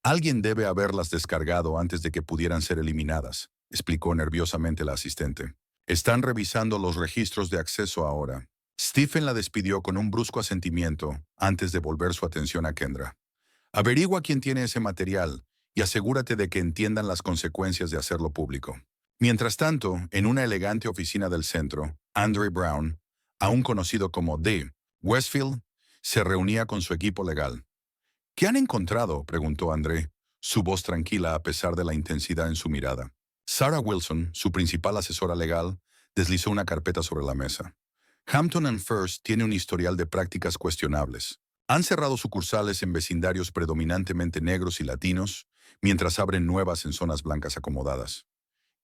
Alguien debe haberlas descargado antes de que pudieran ser eliminadas, explicó nerviosamente la asistente. Están revisando los registros de acceso ahora. Stephen la despidió con un brusco asentimiento antes de volver su atención a Kendra. Averigua quién tiene ese material y asegúrate de que entiendan las consecuencias de hacerlo público. Mientras tanto, en una elegante oficina del centro, Andre Brown, aún conocido como D. Westfield, se reunía con su equipo legal. ¿Qué han encontrado?, preguntó André, su voz tranquila a pesar de la intensidad en su mirada. Sarah Wilson, su principal asesora legal, deslizó una carpeta sobre la mesa. Hampton and First tiene un historial de prácticas cuestionables. Han cerrado sucursales en vecindarios predominantemente negros y latinos, mientras abren nuevas en zonas blancas acomodadas.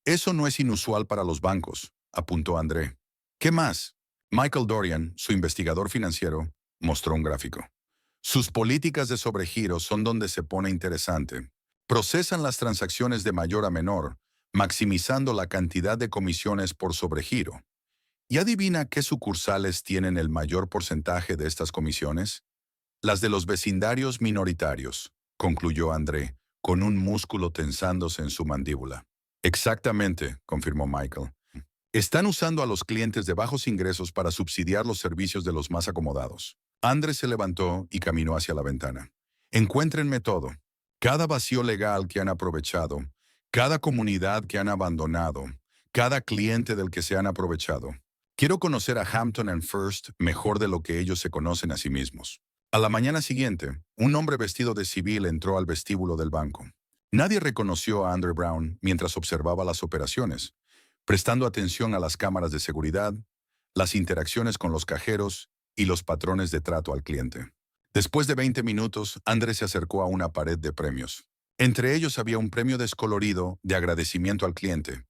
Eso no es inusual para los bancos, apuntó André. ¿Qué más? Michael Dorian, su investigador financiero, mostró un gráfico. Sus políticas de sobregiro son donde se pone interesante. Procesan las transacciones de mayor a menor, maximizando la cantidad de comisiones por sobregiro. ¿Y adivina qué sucursales tienen el mayor porcentaje de estas comisiones? Las de los vecindarios minoritarios, concluyó André, con un músculo tensándose en su mandíbula. Exactamente, confirmó Michael. Están usando a los clientes de bajos ingresos para subsidiar los servicios de los más acomodados. Andrés se levantó y caminó hacia la ventana. Encuéntrenme todo. Cada vacío legal que han aprovechado, cada comunidad que han abandonado, cada cliente del que se han aprovechado. Quiero conocer a Hampton and First mejor de lo que ellos se conocen a sí mismos. A la mañana siguiente, un hombre vestido de civil entró al vestíbulo del banco. Nadie reconoció a Andre Brown mientras observaba las operaciones, prestando atención a las cámaras de seguridad, las interacciones con los cajeros y los patrones de trato al cliente. Después de 20 minutos, Andrés se acercó a una pared de premios. Entre ellos había un premio descolorido de agradecimiento al cliente,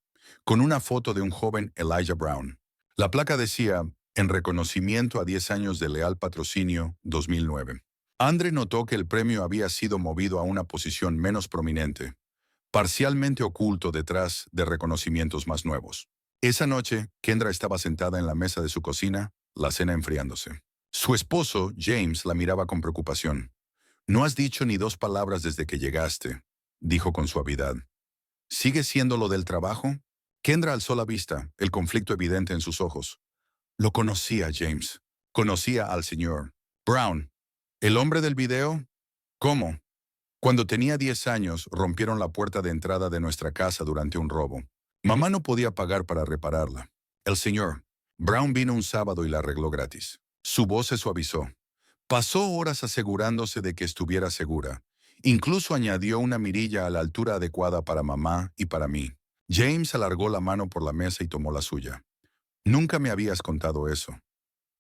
con una foto de un joven Elijah Brown. La placa decía, en reconocimiento a 10 años de leal patrocinio, 2009. Andre notó que el premio había sido movido a una posición menos prominente, parcialmente oculto detrás de reconocimientos más nuevos. Esa noche, Kendra estaba sentada en la mesa de su cocina, la cena enfriándose. Su esposo, James, la miraba con preocupación. «No has dicho ni dos palabras desde que llegaste», dijo con suavidad. «¿Sigue siendo lo del trabajo?» Kendra alzó la vista, el conflicto evidente en sus ojos. Lo conocía, James. Conocía al señor Brown. ¿El hombre del video? ¿Cómo? Cuando tenía 10 años, rompieron la puerta de entrada de nuestra casa durante un robo. Mamá no podía pagar para repararla. El señor Brown vino un sábado y la arregló gratis. Su voz se suavizó. Pasó horas asegurándose de que estuviera segura. Incluso añadió una mirilla a la altura adecuada para mamá y para mí. James alargó la mano por la mesa y tomó la suya. Nunca me habías contado eso.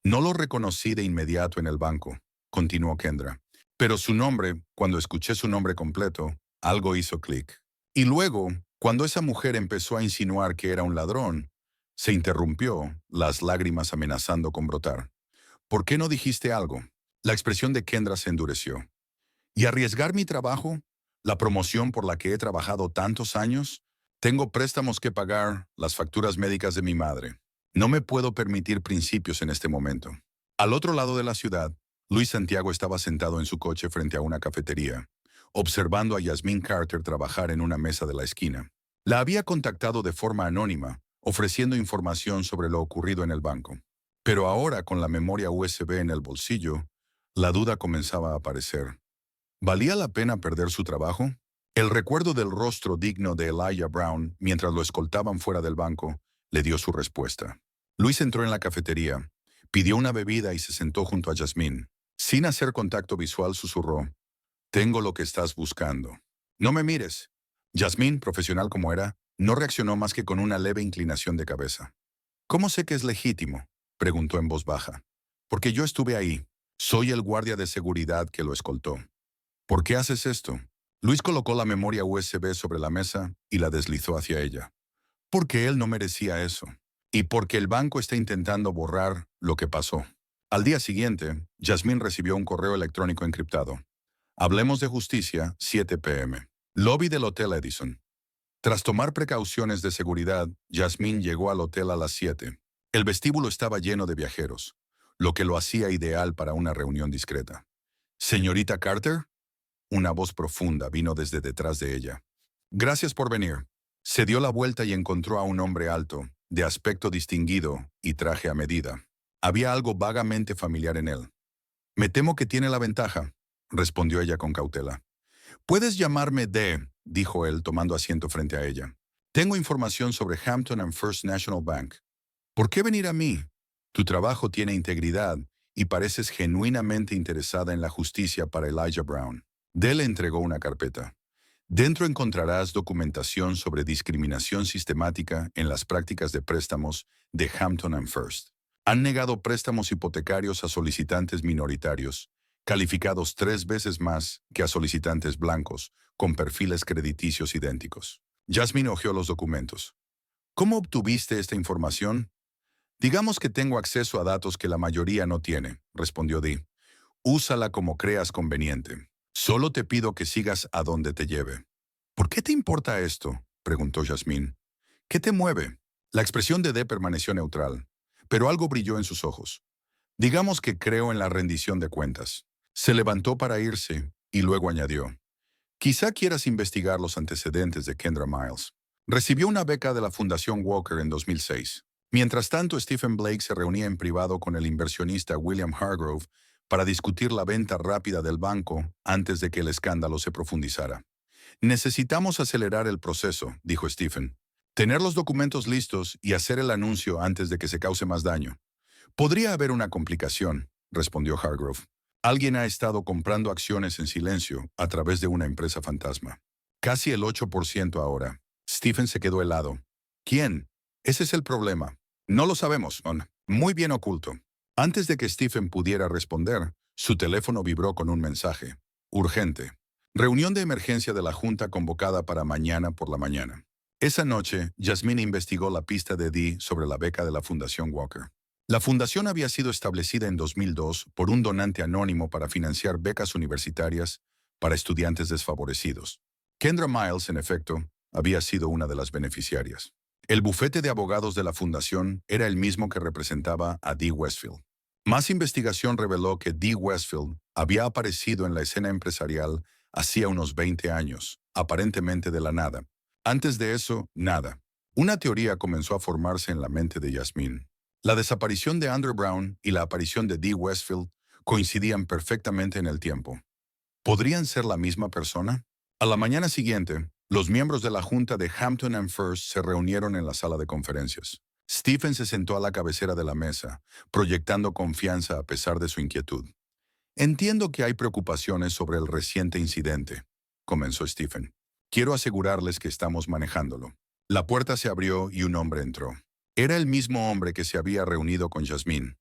No lo reconocí de inmediato en el banco, continuó Kendra. Pero su nombre, cuando escuché su nombre completo, algo hizo clic. Y luego, cuando esa mujer empezó a insinuar que era un ladrón, se interrumpió, las lágrimas amenazando con brotar. ¿Por qué no dijiste algo? La expresión de Kendra se endureció. ¿Y arriesgar mi trabajo? ¿La promoción por la que he trabajado tantos años? Tengo préstamos que pagar, las facturas médicas de mi madre. No me puedo permitir principios en este momento. Al otro lado de la ciudad, Luis Santiago estaba sentado en su coche frente a una cafetería, observando a Yasmín Carter trabajar en una mesa de la esquina. La había contactado de forma anónima, ofreciendo información sobre lo ocurrido en el banco. Pero ahora, con la memoria USB en el bolsillo, la duda comenzaba a aparecer. ¿Valía la pena perder su trabajo? El recuerdo del rostro digno de Elijah Brown mientras lo escoltaban fuera del banco le dio su respuesta. Luis entró en la cafetería, pidió una bebida y se sentó junto a Yasmín. Sin hacer contacto visual, susurró: «Tengo lo que estás buscando. No me mires». Yasmín, profesional como era, no reaccionó más que con una leve inclinación de cabeza. «¿Cómo sé que es legítimo?», preguntó en voz baja. «Porque yo estuve ahí. Soy el guardia de seguridad que lo escoltó». «¿Por qué haces esto?». Luis colocó la memoria USB sobre la mesa y la deslizó hacia ella. «Porque él no merecía eso. Y porque el banco está intentando borrar lo que pasó». Al día siguiente, Yasmín recibió un correo electrónico encriptado. «Hablemos de justicia, 7 p.m. Lobby del Hotel Edison». Tras tomar precauciones de seguridad, Yasmín llegó al hotel a las 7. El vestíbulo estaba lleno de viajeros, lo que lo hacía ideal para una reunión discreta. «¿Señorita Carter?». Una voz profunda vino desde detrás de ella. «Gracias por venir». Se dio la vuelta y encontró a un hombre alto, de aspecto distinguido y traje a medida. Había algo vagamente familiar en él. «Me temo que tiene la ventaja», respondió ella con cautela. «Puedes llamarme D», dijo él tomando asiento frente a ella. «Tengo información sobre Hampton and First National Bank». «¿Por qué venir a mí? Tu trabajo tiene integridad y pareces genuinamente interesada en la justicia para Elijah Brown». D le entregó una carpeta. «Dentro encontrarás documentación sobre discriminación sistemática en las prácticas de préstamos de Hampton and First. Han negado préstamos hipotecarios a solicitantes minoritarios, calificados 3 veces más que a solicitantes blancos, con perfiles crediticios idénticos». Jasmine hojeó los documentos. «¿Cómo obtuviste esta información?». «Digamos que tengo acceso a datos que la mayoría no tiene», respondió Dee. «Úsala como creas conveniente. Solo te pido que sigas a donde te lleve». «¿Por qué te importa esto?», preguntó Yasmín. «¿Qué te mueve?». La expresión de Dee permaneció neutral, pero algo brilló en sus ojos. «Digamos que creo en la rendición de cuentas». Se levantó para irse y luego añadió: «Quizá quieras investigar los antecedentes de Kendra Miles. Recibió una beca de la Fundación Walker en 2006. Mientras tanto, Stephen Blake se reunía en privado con el inversionista William Hargrove para discutir la venta rápida del banco antes de que el escándalo se profundizara. «Necesitamos acelerar el proceso», dijo Stephen. «Tener los documentos listos y hacer el anuncio antes de que se cause más daño». «Podría haber una complicación», respondió Hargrove. «Alguien ha estado comprando acciones en silencio a través de una empresa fantasma. Casi el 8% ahora». Stephen se quedó helado. «¿Quién?». «Ese es el problema. No lo sabemos, Mon. Muy bien oculto». Antes de que Stephen pudiera responder, su teléfono vibró con un mensaje. «Urgente. Reunión de emergencia de la Junta convocada para mañana por la mañana». Esa noche, Yasmine investigó la pista de Dee sobre la beca de la Fundación Walker. La fundación había sido establecida en 2002 por un donante anónimo para financiar becas universitarias para estudiantes desfavorecidos. Kendra Miles, en efecto, había sido una de las beneficiarias. El bufete de abogados de la fundación era el mismo que representaba a Dee Westfield. Más investigación reveló que Dee Westfield había aparecido en la escena empresarial hacía unos 20 años, aparentemente de la nada. Antes de eso, nada. Una teoría comenzó a formarse en la mente de Yasmine. La desaparición de Andrew Brown y la aparición de Dee Westfield coincidían perfectamente en el tiempo. ¿Podrían ser la misma persona? A la mañana siguiente, los miembros de la Junta de Hampton and First se reunieron en la sala de conferencias. Stephen se sentó a la cabecera de la mesa, proyectando confianza a pesar de su inquietud. «Entiendo que hay preocupaciones sobre el reciente incidente», comenzó Stephen. «Quiero asegurarles que estamos manejándolo». La puerta se abrió y un hombre entró. Era el mismo hombre que se había reunido con Yasmine.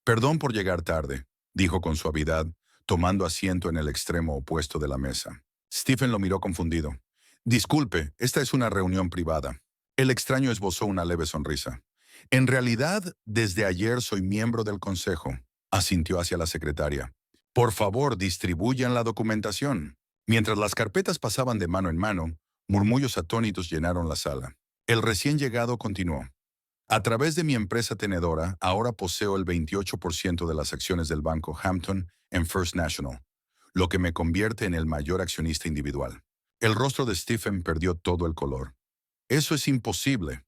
«Perdón por llegar tarde», dijo con suavidad, tomando asiento en el extremo opuesto de la mesa. Stephen lo miró confundido. Disculpe, esta es una reunión privada. El extraño esbozó una leve sonrisa. En realidad, desde ayer soy miembro del consejo, asintió hacia la secretaria. Por favor, distribuyan la documentación. Mientras las carpetas pasaban de mano en mano, murmullos atónitos llenaron la sala. El recién llegado continuó. A través de mi empresa tenedora, ahora poseo el 28% de las acciones del banco Hampton en First National, lo que me convierte en el mayor accionista individual. El rostro de Stephen perdió todo el color. Eso es imposible.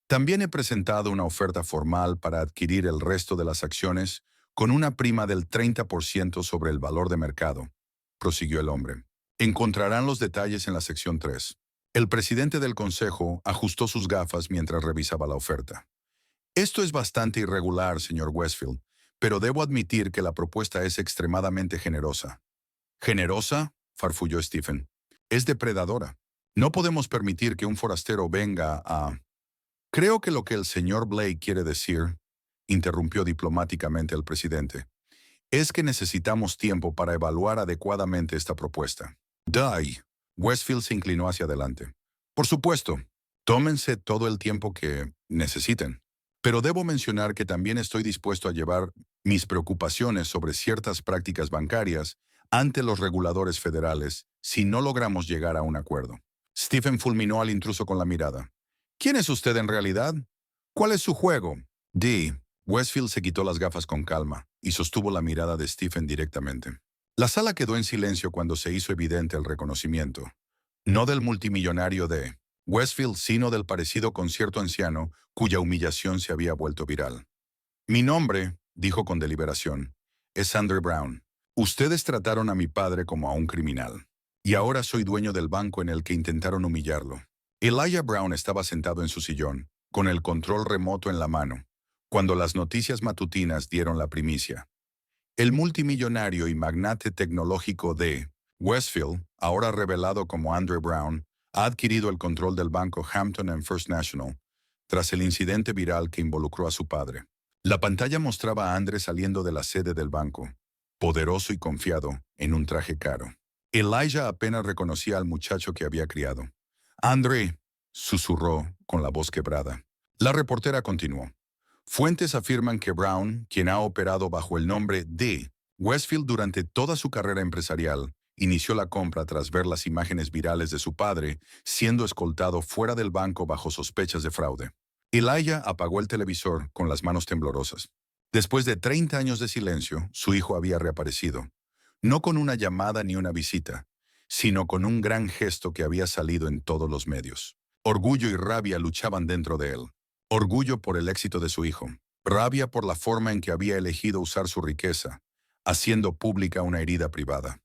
También he presentado una oferta formal para adquirir el resto de las acciones con una prima del 30% sobre el valor de mercado, prosiguió el hombre. Encontrarán los detalles en la sección 3. El presidente del consejo ajustó sus gafas mientras revisaba la oferta. Esto es bastante irregular, señor Westfield, pero debo admitir que la propuesta es extremadamente generosa. ¿Generosa?, farfulló Stephen. Es depredadora. No podemos permitir que un forastero venga a... Creo que lo que el señor Blake quiere decir, interrumpió diplomáticamente el presidente, es que necesitamos tiempo para evaluar adecuadamente esta propuesta. Die. Westfield se inclinó hacia adelante. Por supuesto, tómense todo el tiempo que necesiten. Pero debo mencionar que también estoy dispuesto a llevar mis preocupaciones sobre ciertas prácticas bancarias ante los reguladores federales si no logramos llegar a un acuerdo. Stephen fulminó al intruso con la mirada. ¿Quién es usted en realidad? ¿Cuál es su juego? D. Westfield se quitó las gafas con calma y sostuvo la mirada de Stephen directamente. La sala quedó en silencio cuando se hizo evidente el reconocimiento. No del multimillonario de Westfield, sino del parecido concierto anciano cuya humillación se había vuelto viral. Mi nombre, dijo con deliberación, es Andrew Brown. Ustedes trataron a mi padre como a un criminal. Y ahora soy dueño del banco en el que intentaron humillarlo. Elijah Brown estaba sentado en su sillón, con el control remoto en la mano, cuando las noticias matutinas dieron la primicia. El multimillonario y magnate tecnológico de Westfield, ahora revelado como Andrew Brown, ha adquirido el control del banco Hampton and First National, tras el incidente viral que involucró a su padre. La pantalla mostraba a Andrew saliendo de la sede del banco, poderoso y confiado, en un traje caro. Elijah apenas reconocía al muchacho que había criado. «André», susurró con la voz quebrada. La reportera continuó. Fuentes afirman que Brown, quien ha operado bajo el nombre de Westfield durante toda su carrera empresarial, inició la compra tras ver las imágenes virales de su padre siendo escoltado fuera del banco bajo sospechas de fraude. Elijah apagó el televisor con las manos temblorosas. Después de 30 años de silencio, su hijo había reaparecido. No con una llamada ni una visita, sino con un gran gesto que había salido en todos los medios. Orgullo y rabia luchaban dentro de él. Orgullo por el éxito de su hijo. Rabia por la forma en que había elegido usar su riqueza, haciendo pública una herida privada.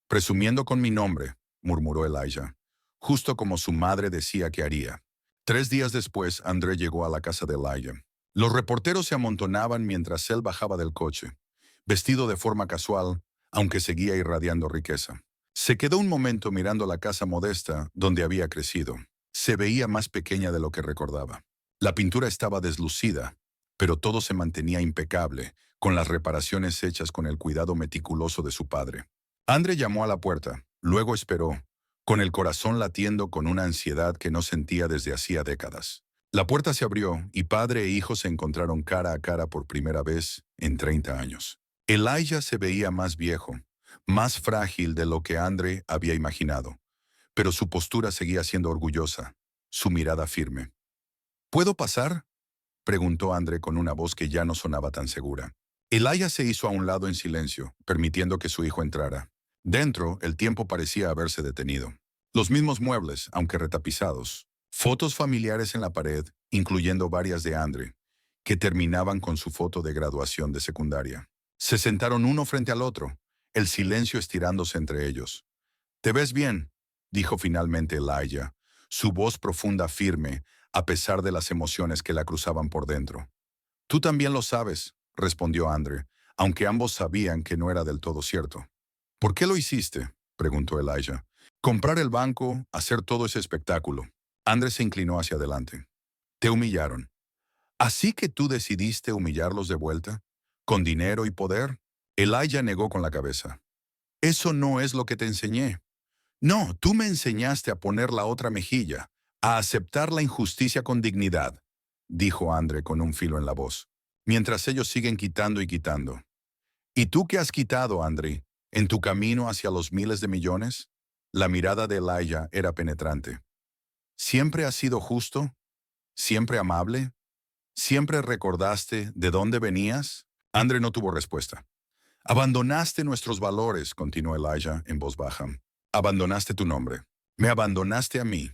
Presumiendo con mi nombre, murmuró Elijah, justo como su madre decía que haría. 3 días después, André llegó a la casa de Elijah. Los reporteros se amontonaban mientras él bajaba del coche, vestido de forma casual, aunque seguía irradiando riqueza. Se quedó un momento mirando la casa modesta donde había crecido. Se veía más pequeña de lo que recordaba. La pintura estaba deslucida, pero todo se mantenía impecable, con las reparaciones hechas con el cuidado meticuloso de su padre. André llamó a la puerta, luego esperó, con el corazón latiendo con una ansiedad que no sentía desde hacía décadas. La puerta se abrió y padre e hijo se encontraron cara a cara por primera vez en 30 años. Elijah se veía más viejo, más frágil de lo que André había imaginado, pero su postura seguía siendo orgullosa, su mirada firme. ¿Puedo pasar?, preguntó André con una voz que ya no sonaba tan segura. Elijah se hizo a un lado en silencio, permitiendo que su hijo entrara. Dentro, el tiempo parecía haberse detenido. Los mismos muebles, aunque retapizados. Fotos familiares en la pared, incluyendo varias de André, que terminaban con su foto de graduación de secundaria. Se sentaron uno frente al otro, el silencio estirándose entre ellos. «¿Te ves bien?», dijo finalmente Elijah, su voz profunda firme, a pesar de las emociones que la cruzaban por dentro. «Tú también lo sabes», respondió André, aunque ambos sabían que no era del todo cierto. «¿Por qué lo hiciste?», preguntó Elijah. «Comprar el banco, hacer todo ese espectáculo». André se inclinó hacia adelante. «Te humillaron. ¿Así que tú decidiste humillarlos de vuelta? ¿Con dinero y poder? Elijah negó con la cabeza. Eso no es lo que te enseñé. No, tú me enseñaste a poner la otra mejilla, a aceptar la injusticia con dignidad, dijo Andre con un filo en la voz, mientras ellos siguen quitando y quitando. ¿Y tú qué has quitado, Andre, en tu camino hacia los miles de millones? La mirada de Elijah era penetrante. ¿Siempre has sido justo? ¿Siempre amable? ¿Siempre recordaste de dónde venías? Andre no tuvo respuesta. Abandonaste nuestros valores, continuó Elijah en voz baja. Abandonaste tu nombre. Me abandonaste a mí.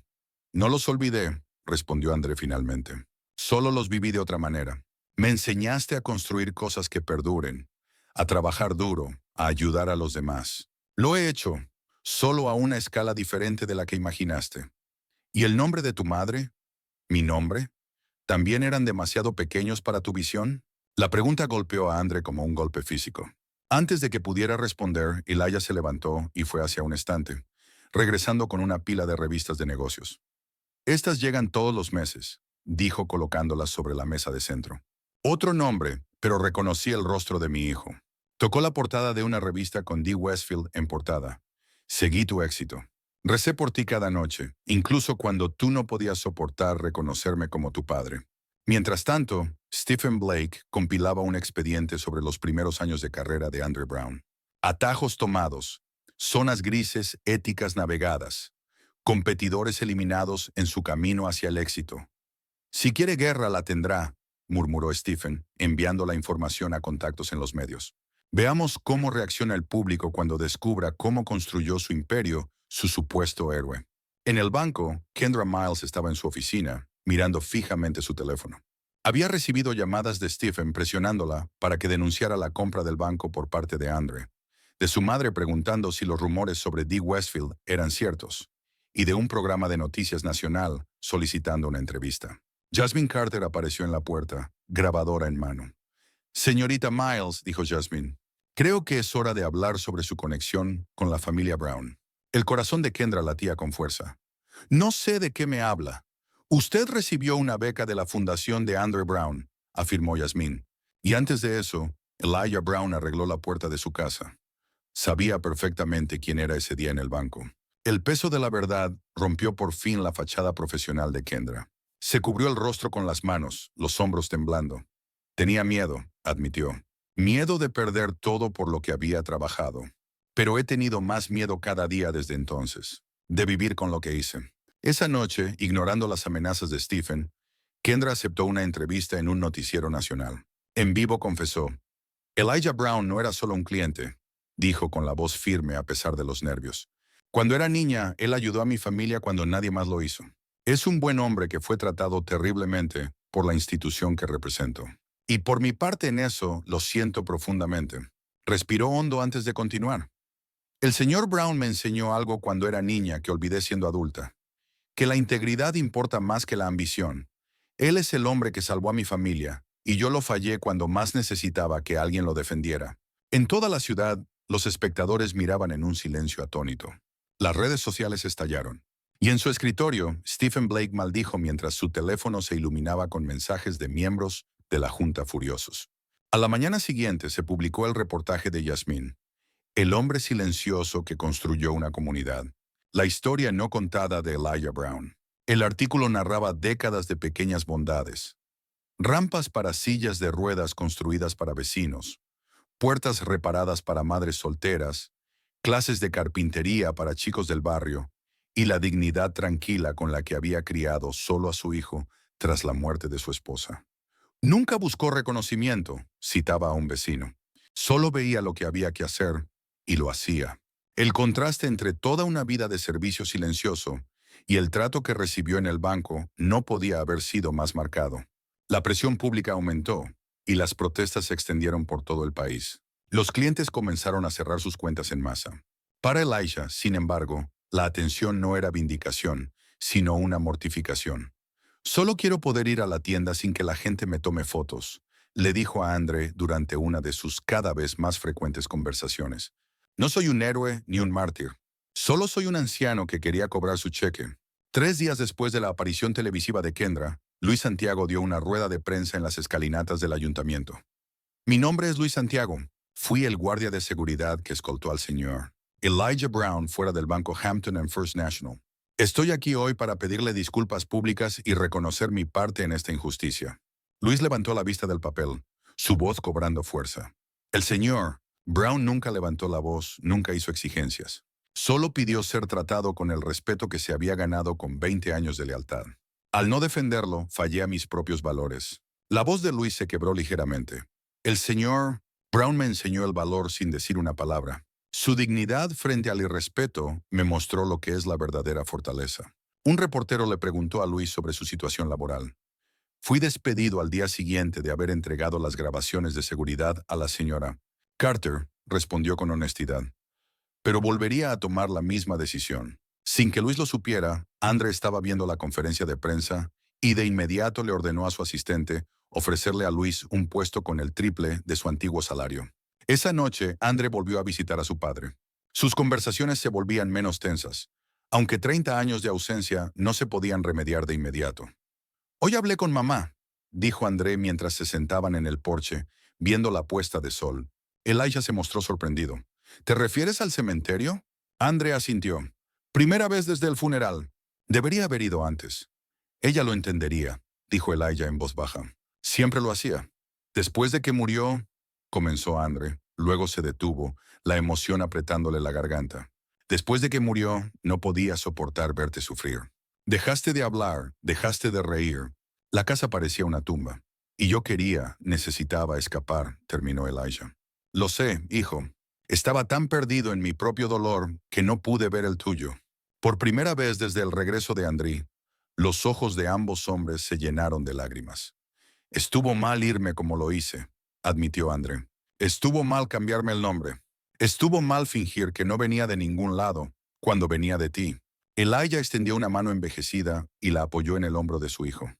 No los olvidé, respondió André finalmente. Solo los viví de otra manera. Me enseñaste a construir cosas que perduren, a trabajar duro, a ayudar a los demás. Lo he hecho, solo a una escala diferente de la que imaginaste. ¿Y el nombre de tu madre? ¿Mi nombre? ¿También eran demasiado pequeños para tu visión? La pregunta golpeó a André como un golpe físico. Antes de que pudiera responder, Elijah se levantó y fue hacia un estante, regresando con una pila de revistas de negocios. Estas llegan todos los meses, dijo colocándolas sobre la mesa de centro. Otro nombre, pero reconocí el rostro de mi hijo. Tocó la portada de una revista con Dee Westfield en portada. Seguí tu éxito. Recé por ti cada noche, incluso cuando tú no podías soportar reconocerme como tu padre. Mientras tanto, Stephen Blake compilaba un expediente sobre los primeros años de carrera de Andre Brown. Atajos tomados, zonas grises éticas navegadas, competidores eliminados en su camino hacia el éxito. Si quiere guerra la tendrá, murmuró Stephen, enviando la información a contactos en los medios. Veamos cómo reacciona el público cuando descubra cómo construyó su imperio su supuesto héroe. En el banco, Kendra Miles estaba en su oficina, mirando fijamente su teléfono. Había recibido llamadas de Stephen presionándola para que denunciara la compra del banco por parte de Andre, de su madre preguntando si los rumores sobre Dee Westfield eran ciertos, y de un programa de noticias nacional solicitando una entrevista. Jasmine Carter apareció en la puerta, grabadora en mano. Señorita Miles, dijo Jasmine, creo que es hora de hablar sobre su conexión con la familia Brown. El corazón de Kendra latía con fuerza. No sé de qué me habla. Usted recibió una beca de la fundación de Andre Brown, afirmó Jasmine. Y antes de eso, Elijah Brown arregló la puerta de su casa. Sabía perfectamente quién era ese día en el banco. El peso de la verdad rompió por fin la fachada profesional de Kendra. Se cubrió el rostro con las manos, los hombros temblando. Tenía miedo, admitió. Miedo de perder todo por lo que había trabajado. Pero he tenido más miedo cada día desde entonces, de vivir con lo que hice. Esa noche, ignorando las amenazas de Stephen, Kendra aceptó una entrevista en un noticiero nacional. En vivo confesó, Elijah Brown no era solo un cliente, dijo con la voz firme a pesar de los nervios. Cuando era niña, él ayudó a mi familia cuando nadie más lo hizo. Es un buen hombre que fue tratado terriblemente por la institución que represento. Y por mi parte en eso, lo siento profundamente. Respiró hondo antes de continuar. El señor Brown me enseñó algo cuando era niña que olvidé siendo adulta. Que la integridad importa más que la ambición. Él es el hombre que salvó a mi familia, y yo lo fallé cuando más necesitaba que alguien lo defendiera. En toda la ciudad, los espectadores miraban en un silencio atónito. Las redes sociales estallaron. Y en su escritorio, Stephen Blake maldijo mientras su teléfono se iluminaba con mensajes de miembros de la Junta furiosos. A la mañana siguiente se publicó el reportaje de Jasmine, el hombre silencioso que construyó una comunidad. La historia no contada de Elijah Brown. El artículo narraba décadas de pequeñas bondades. Rampas para sillas de ruedas construidas para vecinos, puertas reparadas para madres solteras, clases de carpintería para chicos del barrio, y la dignidad tranquila con la que había criado solo a su hijo tras la muerte de su esposa. Nunca buscó reconocimiento, citaba a un vecino. Solo veía lo que había que hacer, y lo hacía. El contraste entre toda una vida de servicio silencioso y el trato que recibió en el banco no podía haber sido más marcado. La presión pública aumentó, y las protestas se extendieron por todo el país. Los clientes comenzaron a cerrar sus cuentas en masa. Para Elijah, sin embargo, la atención no era vindicación, sino una mortificación. Solo quiero poder ir a la tienda sin que la gente me tome fotos, le dijo a Andre durante una de sus cada vez más frecuentes conversaciones. No soy un héroe ni un mártir. Solo soy un anciano que quería cobrar su cheque. 3 días después de la aparición televisiva de Kendra, Luis Santiago dio una rueda de prensa en las escalinatas del ayuntamiento. Mi nombre es Luis Santiago. Fui el guardia de seguridad que escoltó al señor Elijah Brown fuera del banco Hampton and First National. Estoy aquí hoy para pedirle disculpas públicas y reconocer mi parte en esta injusticia. Luis levantó la vista del papel, su voz cobrando fuerza. El señor Brown nunca levantó la voz, nunca hizo exigencias. Solo pidió ser tratado con el respeto que se había ganado con 20 años de lealtad. Al no defenderlo, fallé a mis propios valores. La voz de Luis se quebró ligeramente. El señor Brown me enseñó el valor sin decir una palabra. Su dignidad frente al irrespeto me mostró lo que es la verdadera fortaleza. Un reportero le preguntó a Luis sobre su situación laboral. Fui despedido al día siguiente de haber entregado las grabaciones de seguridad a la señora Carter, respondió con honestidad. Pero volvería a tomar la misma decisión. Sin que Luis lo supiera, Andre estaba viendo la conferencia de prensa y de inmediato le ordenó a su asistente ofrecerle a Luis un puesto con el triple de su antiguo salario. Esa noche, Andre volvió a visitar a su padre. Sus conversaciones se volvían menos tensas, aunque 30 años de ausencia no se podían remediar de inmediato. Hoy hablé con mamá, dijo André mientras se sentaban en el porche, viendo la puesta de sol. Elijah se mostró sorprendido. ¿Te refieres al cementerio? André asintió. Primera vez desde el funeral. Debería haber ido antes. Ella lo entendería, dijo Elijah en voz baja. Siempre lo hacía. Después de que murió, comenzó André, luego se detuvo, la emoción apretándole la garganta. Después de que murió, no podía soportar verte sufrir. Dejaste de hablar, dejaste de reír. La casa parecía una tumba. Y yo necesitaba escapar, terminó Elijah. Lo sé, hijo. Estaba tan perdido en mi propio dolor que no pude ver el tuyo. Por primera vez desde el regreso de André, los ojos de ambos hombres se llenaron de lágrimas. Estuvo mal irme como lo hice, admitió André. Estuvo mal cambiarme el nombre. Estuvo mal fingir que no venía de ningún lado cuando venía de ti. Elijah extendió una mano envejecida y la apoyó en el hombro de su hijo.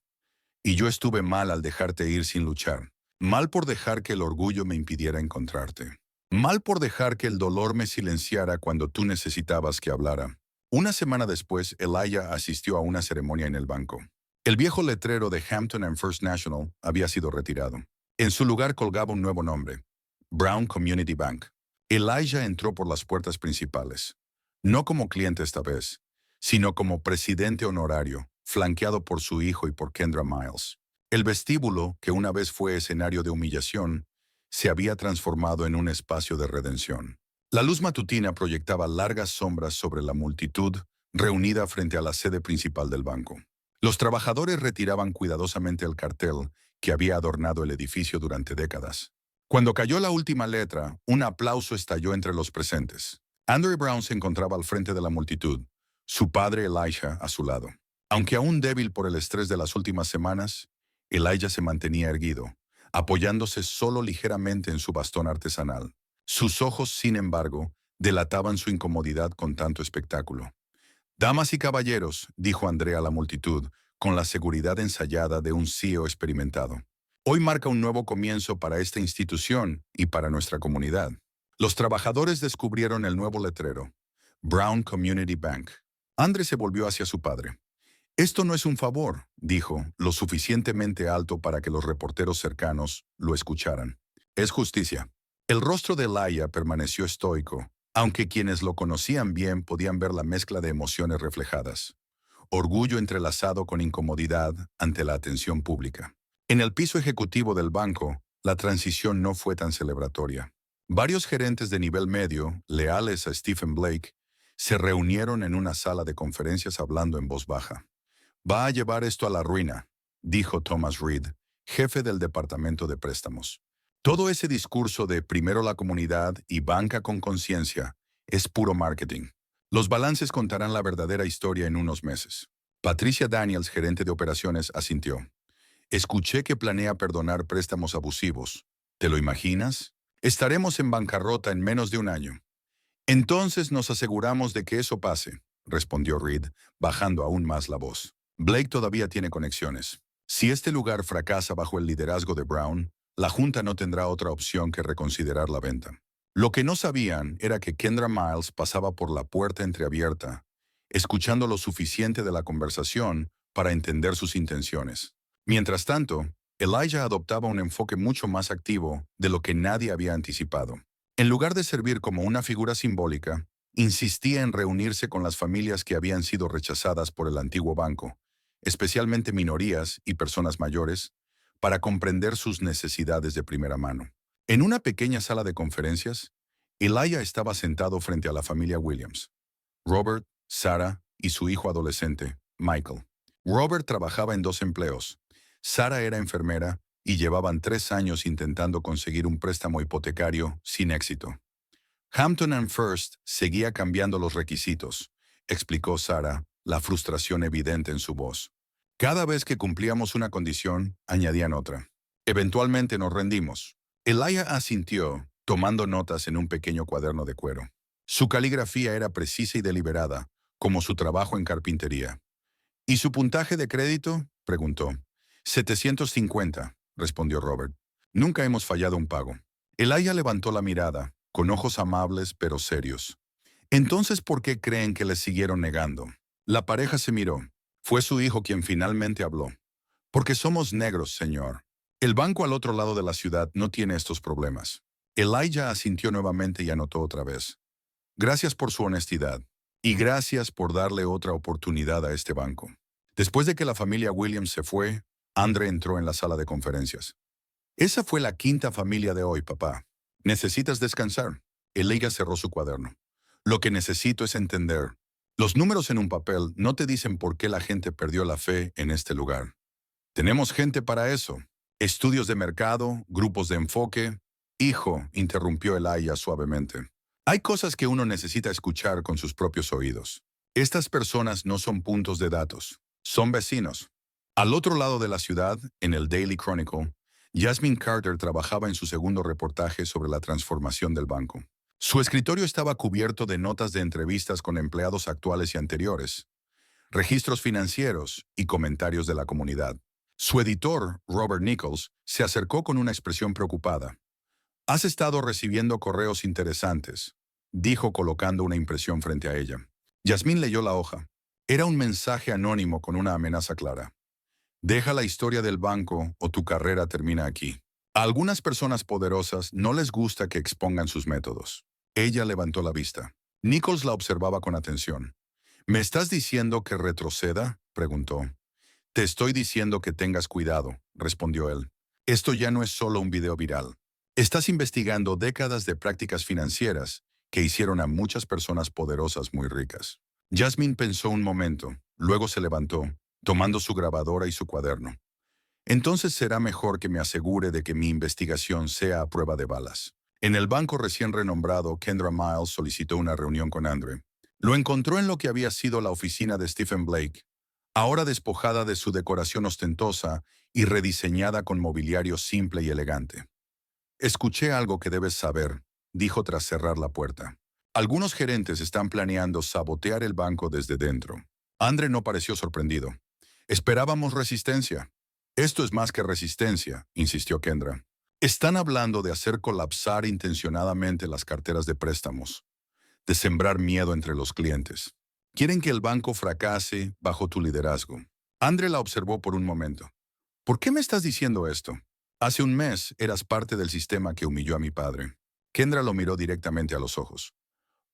Y yo estuve mal al dejarte ir sin luchar. Mal por dejar que el orgullo me impidiera encontrarte. Mal por dejar que el dolor me silenciara cuando tú necesitabas que hablara. Una semana después, Elijah asistió a una ceremonia en el banco. El viejo letrero de Hampton and First National había sido retirado. En su lugar colgaba un nuevo nombre, Brown Community Bank. Elijah entró por las puertas principales. No como cliente esta vez, sino como presidente honorario, flanqueado por su hijo y por Kendra Miles. El vestíbulo, que una vez fue escenario de humillación, se había transformado en un espacio de redención. La luz matutina proyectaba largas sombras sobre la multitud reunida frente a la sede principal del banco. Los trabajadores retiraban cuidadosamente el cartel que había adornado el edificio durante décadas. Cuando cayó la última letra, un aplauso estalló entre los presentes. Andre Brown se encontraba al frente de la multitud, su padre Elijah a su lado. Aunque aún débil por el estrés de las últimas semanas, Elijah se mantenía erguido, apoyándose solo ligeramente en su bastón artesanal. Sus ojos, sin embargo, delataban su incomodidad con tanto espectáculo. «Damas y caballeros», dijo André a la multitud, con la seguridad ensayada de un CEO experimentado. «Hoy marca un nuevo comienzo para esta institución y para nuestra comunidad». Los trabajadores descubrieron el nuevo letrero, Brown Community Bank. André se volvió hacia su padre. «Esto no es un favor», dijo, lo suficientemente alto para que los reporteros cercanos lo escucharan. «Es justicia». El rostro de Elijah permaneció estoico, aunque quienes lo conocían bien podían ver la mezcla de emociones reflejadas. Orgullo entrelazado con incomodidad ante la atención pública. En el piso ejecutivo del banco, la transición no fue tan celebratoria. Varios gerentes de nivel medio, leales a Stephen Blake, se reunieron en una sala de conferencias hablando en voz baja. «Va a llevar esto a la ruina», dijo Thomas Reed, jefe del departamento de préstamos. «Todo ese discurso de primero la comunidad y banca con conciencia es puro marketing. Los balances contarán la verdadera historia en unos meses». Patricia Daniels, gerente de operaciones, asintió. «Escuché que planea perdonar préstamos abusivos. ¿Te lo imaginas? Estaremos en bancarrota en menos de un año». «Entonces nos aseguramos de que eso pase», respondió Reed, bajando aún más la voz. «Blake todavía tiene conexiones. Si este lugar fracasa bajo el liderazgo de Brown, la Junta no tendrá otra opción que reconsiderar la venta». Lo que no sabían era que Kendra Miles pasaba por la puerta entreabierta, escuchando lo suficiente de la conversación para entender sus intenciones. Mientras tanto, Elijah adoptaba un enfoque mucho más activo de lo que nadie había anticipado. En lugar de servir como una figura simbólica, insistía en reunirse con las familias que habían sido rechazadas por el antiguo banco, especialmente minorías y personas mayores, para comprender sus necesidades de primera mano. En una pequeña sala de conferencias, Elijah estaba sentado frente a la familia Williams, Robert, Sarah y su hijo adolescente, Michael. Robert trabajaba en 2 empleos. Sarah era enfermera y llevaban 3 años intentando conseguir un préstamo hipotecario sin éxito. Hampton and First seguía cambiando los requisitos, explicó Sarah, la frustración evidente en su voz. Cada vez que cumplíamos una condición, añadían otra. Eventualmente nos rendimos. Elijah asintió, tomando notas en un pequeño cuaderno de cuero. Su caligrafía era precisa y deliberada, como su trabajo en carpintería. ¿Y su puntaje de crédito?, preguntó. 750, respondió Robert. Nunca hemos fallado un pago. Elijah levantó la mirada, con ojos amables pero serios. Entonces, ¿por qué creen que les siguieron negando? La pareja se miró. Fue su hijo quien finalmente habló. Porque somos negros, señor. El banco al otro lado de la ciudad no tiene estos problemas. Elijah asintió nuevamente y anotó otra vez. Gracias por su honestidad. Y gracias por darle otra oportunidad a este banco. Después de que la familia Williams se fue, Andre entró en la sala de conferencias. Esa fue la 5ª familia de hoy, papá. ¿Necesitas descansar? Elijah cerró su cuaderno. Lo que necesito es entender. Los números en un papel no te dicen por qué la gente perdió la fe en este lugar. Tenemos gente para eso. Estudios de mercado, grupos de enfoque. Hijo, interrumpió Elijah suavemente. Hay cosas que uno necesita escuchar con sus propios oídos. Estas personas no son puntos de datos, son vecinos. Al otro lado de la ciudad, en el Daily Chronicle, Jasmine Carter trabajaba en su segundo reportaje sobre la transformación del banco. Su escritorio estaba cubierto de notas de entrevistas con empleados actuales y anteriores, registros financieros y comentarios de la comunidad. Su editor, Robert Nichols, se acercó con una expresión preocupada. «Has estado recibiendo correos interesantes», dijo colocando una impresión frente a ella. Jasmine leyó la hoja. Era un mensaje anónimo con una amenaza clara. «Deja la historia del banco o tu carrera termina aquí». A algunas personas poderosas no les gusta que expongan sus métodos. Ella levantó la vista. Nichols la observaba con atención. «¿Me estás diciendo que retroceda?», preguntó. «Te estoy diciendo que tengas cuidado», respondió él. «Esto ya no es solo un video viral. Estás investigando décadas de prácticas financieras que hicieron a muchas personas poderosas muy ricas». Jasmine pensó un momento, luego se levantó, tomando su grabadora y su cuaderno. «Entonces será mejor que me asegure de que mi investigación sea a prueba de balas». En el banco recién renombrado, Kendra Miles solicitó una reunión con Andre. Lo encontró en lo que había sido la oficina de Stephen Blake, ahora despojada de su decoración ostentosa y rediseñada con mobiliario simple y elegante. «Escuché algo que debes saber», dijo tras cerrar la puerta. «Algunos gerentes están planeando sabotear el banco desde dentro». Andre no pareció sorprendido. «Esperábamos resistencia». «Esto es más que resistencia», insistió Kendra. «Están hablando de hacer colapsar intencionadamente las carteras de préstamos, de sembrar miedo entre los clientes. Quieren que el banco fracase bajo tu liderazgo». Andre la observó por un momento. «¿Por qué me estás diciendo esto? Hace un mes eras parte del sistema que humilló a mi padre». Kendra lo miró directamente a los ojos.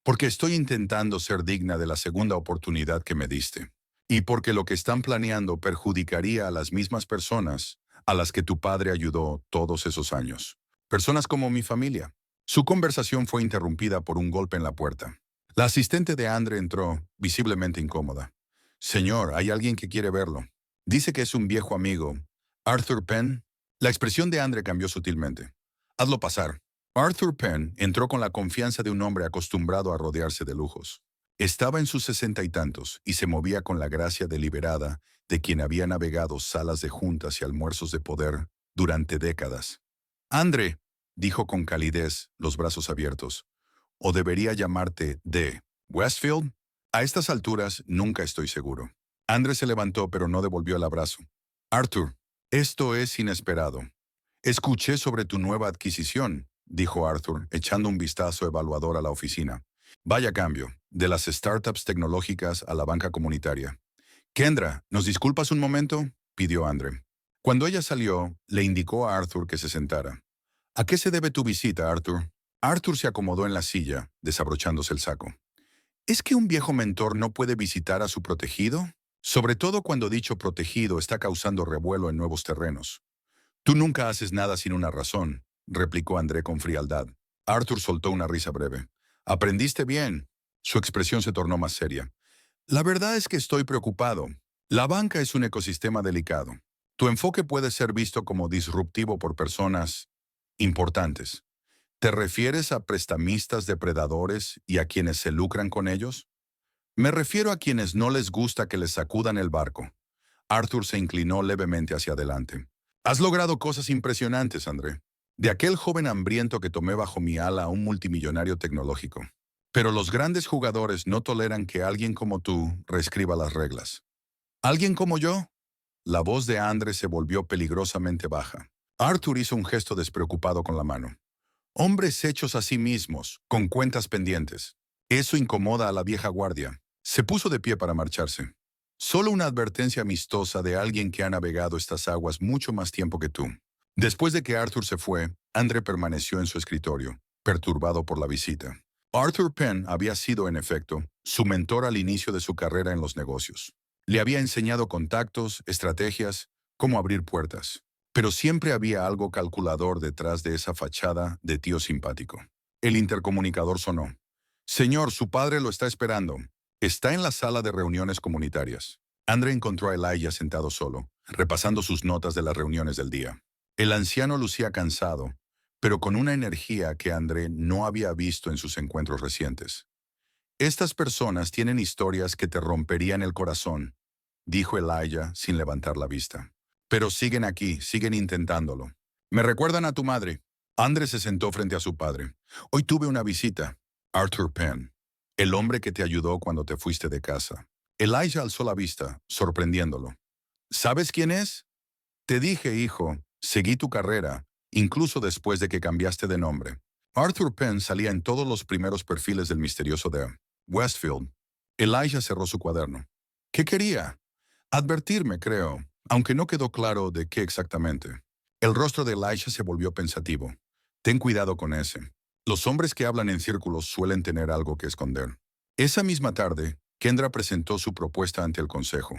«Porque estoy intentando ser digna de la segunda oportunidad que me diste. Y porque lo que están planeando perjudicaría a las mismas personas a las que tu padre ayudó todos esos años. Personas como mi familia». Su conversación fue interrumpida por un golpe en la puerta. La asistente de Andre entró, visiblemente incómoda. «Señor, hay alguien que quiere verlo. Dice que es un viejo amigo. Arthur Penn». La expresión de Andre cambió sutilmente. «Hazlo pasar». Arthur Penn entró con la confianza de un hombre acostumbrado a rodearse de lujos. Estaba en sus 60 y tantos y se movía con la gracia deliberada de quien había navegado salas de juntas y almuerzos de poder durante décadas. «Andre», dijo con calidez, los brazos abiertos. «¿O debería llamarte de Westfield? A estas alturas nunca estoy seguro». Andre se levantó pero no devolvió el abrazo. «Arthur, esto es inesperado. Escuché sobre tu nueva adquisición», dijo Arthur, echando un vistazo evaluador a la oficina. «Vaya cambio, de las startups tecnológicas a la banca comunitaria». «Kendra, ¿nos disculpas un momento?», pidió Andre. Cuando ella salió, le indicó a Arthur que se sentara. «¿A qué se debe tu visita, Arthur?». Arthur se acomodó en la silla, desabrochándose el saco. ¿Es que un viejo mentor no puede visitar a su protegido? Sobre todo cuando dicho protegido está causando revuelo en nuevos terrenos. Tú nunca haces nada sin una razón, replicó André con frialdad. Arthur soltó una risa breve. Aprendiste bien. Su expresión se tornó más seria. La verdad es que estoy preocupado. La banca es un ecosistema delicado. Tu enfoque puede ser visto como disruptivo por personas importantes. ¿Te refieres a prestamistas depredadores y a quienes se lucran con ellos? Me refiero a quienes no les gusta que les sacudan el barco. Arthur se inclinó levemente hacia adelante. Has logrado cosas impresionantes, André. De aquel joven hambriento que tomé bajo mi ala a un multimillonario tecnológico. Pero los grandes jugadores no toleran que alguien como tú reescriba las reglas. ¿Alguien como yo? La voz de André se volvió peligrosamente baja. Arthur hizo un gesto despreocupado con la mano. Hombres hechos a sí mismos, con cuentas pendientes. Eso incomoda a la vieja guardia. Se puso de pie para marcharse. Solo una advertencia amistosa de alguien que ha navegado estas aguas mucho más tiempo que tú. Después de que Arthur se fue, André permaneció en su escritorio, perturbado por la visita. Arthur Penn había sido, en efecto, su mentor al inicio de su carrera en los negocios. Le había enseñado contactos, estrategias, cómo abrir puertas. Pero siempre había algo calculador detrás de esa fachada de tío simpático. El intercomunicador sonó. Señor, su padre lo está esperando. Está en la sala de reuniones comunitarias. André encontró a Elijah sentado solo, repasando sus notas de las reuniones del día. El anciano lucía cansado, pero con una energía que André no había visto en sus encuentros recientes. Estas personas tienen historias que te romperían el corazón, dijo Elijah sin levantar la vista. Pero siguen aquí, siguen intentándolo. Me recuerdan a tu madre. André se sentó frente a su padre. Hoy tuve una visita. Arthur Penn, el hombre que te ayudó cuando te fuiste de casa. Elijah alzó la vista, sorprendiéndolo. ¿Sabes quién es? Te dije, hijo, seguí tu carrera, incluso después de que cambiaste de nombre. Arthur Penn salía en todos los primeros perfiles del misterioso de Westfield. Elijah cerró su cuaderno. ¿Qué quería? Advertirme, creo, aunque no quedó claro de qué exactamente. El rostro de Elijah se volvió pensativo. Ten cuidado con ese. Los hombres que hablan en círculos suelen tener algo que esconder. Esa misma tarde, Kendra presentó su propuesta ante el consejo.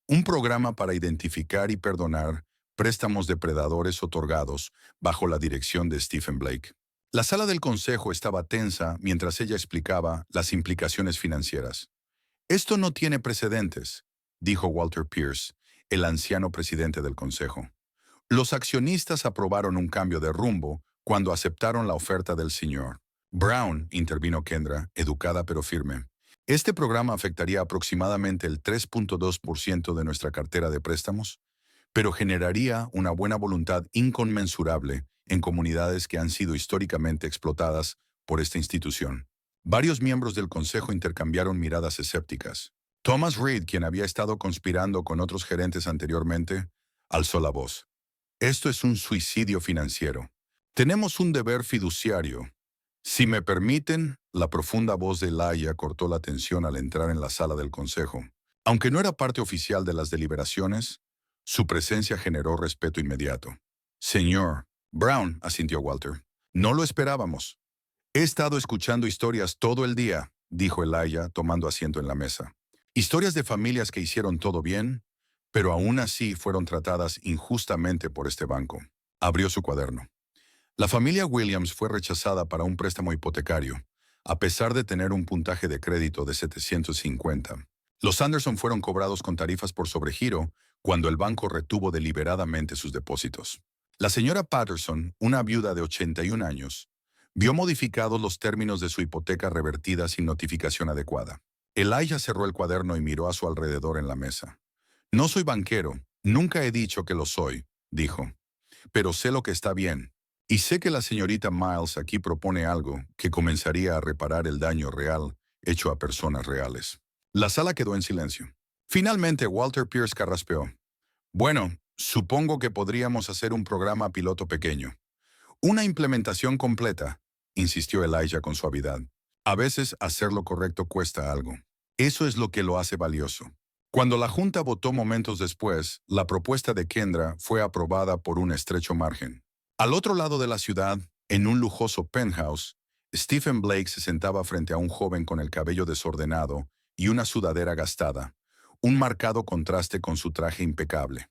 Un programa para identificar y perdonar préstamos depredadores otorgados bajo la dirección de Stephen Blake. La sala del consejo estaba tensa mientras ella explicaba las implicaciones financieras. Esto no tiene precedentes, dijo Walter Pierce, el anciano presidente del consejo. Los accionistas aprobaron un cambio de rumbo cuando aceptaron la oferta del señor Brown, intervino Kendra, educada pero firme. Este programa afectaría aproximadamente el 3.2% de nuestra cartera de préstamos, pero generaría una buena voluntad inconmensurable en comunidades que han sido históricamente explotadas por esta institución. Varios miembros del consejo intercambiaron miradas escépticas. Thomas Reed, quien había estado conspirando con otros gerentes anteriormente, alzó la voz. Esto es un suicidio financiero. Tenemos un deber fiduciario. Si me permiten, la profunda voz de Elijah cortó la tensión al entrar en la sala del consejo. Aunque no era parte oficial de las deliberaciones, su presencia generó respeto inmediato. Señor Brown, asintió Walter. No lo esperábamos. He estado escuchando historias todo el día, dijo Elijah, tomando asiento en la mesa. Historias de familias que hicieron todo bien, pero aún así fueron tratadas injustamente por este banco. Abrió su cuaderno. La familia Williams fue rechazada para un préstamo hipotecario, a pesar de tener un puntaje de crédito de 750. Los Anderson fueron cobrados con tarifas por sobregiro cuando el banco retuvo deliberadamente sus depósitos. La señora Patterson, una viuda de 81 años, vio modificados los términos de su hipoteca revertida sin notificación adecuada. Elijah cerró el cuaderno y miró a su alrededor en la mesa. No soy banquero, nunca he dicho que lo soy, dijo. Pero sé lo que está bien. Y sé que la señorita Miles aquí propone algo que comenzaría a reparar el daño real hecho a personas reales. La sala quedó en silencio. Finalmente, Walter Pierce carraspeó. Bueno, supongo que podríamos hacer un programa piloto pequeño. Una implementación completa, insistió Elijah con suavidad. A veces hacer lo correcto cuesta algo. Eso es lo que lo hace valioso. Cuando la Junta votó momentos después, la propuesta de Kendra fue aprobada por un estrecho margen. Al otro lado de la ciudad, En un lujoso penthouse, Stephen Blake se sentaba frente a un joven con el cabello desordenado y una sudadera gastada, un marcado contraste con su traje impecable.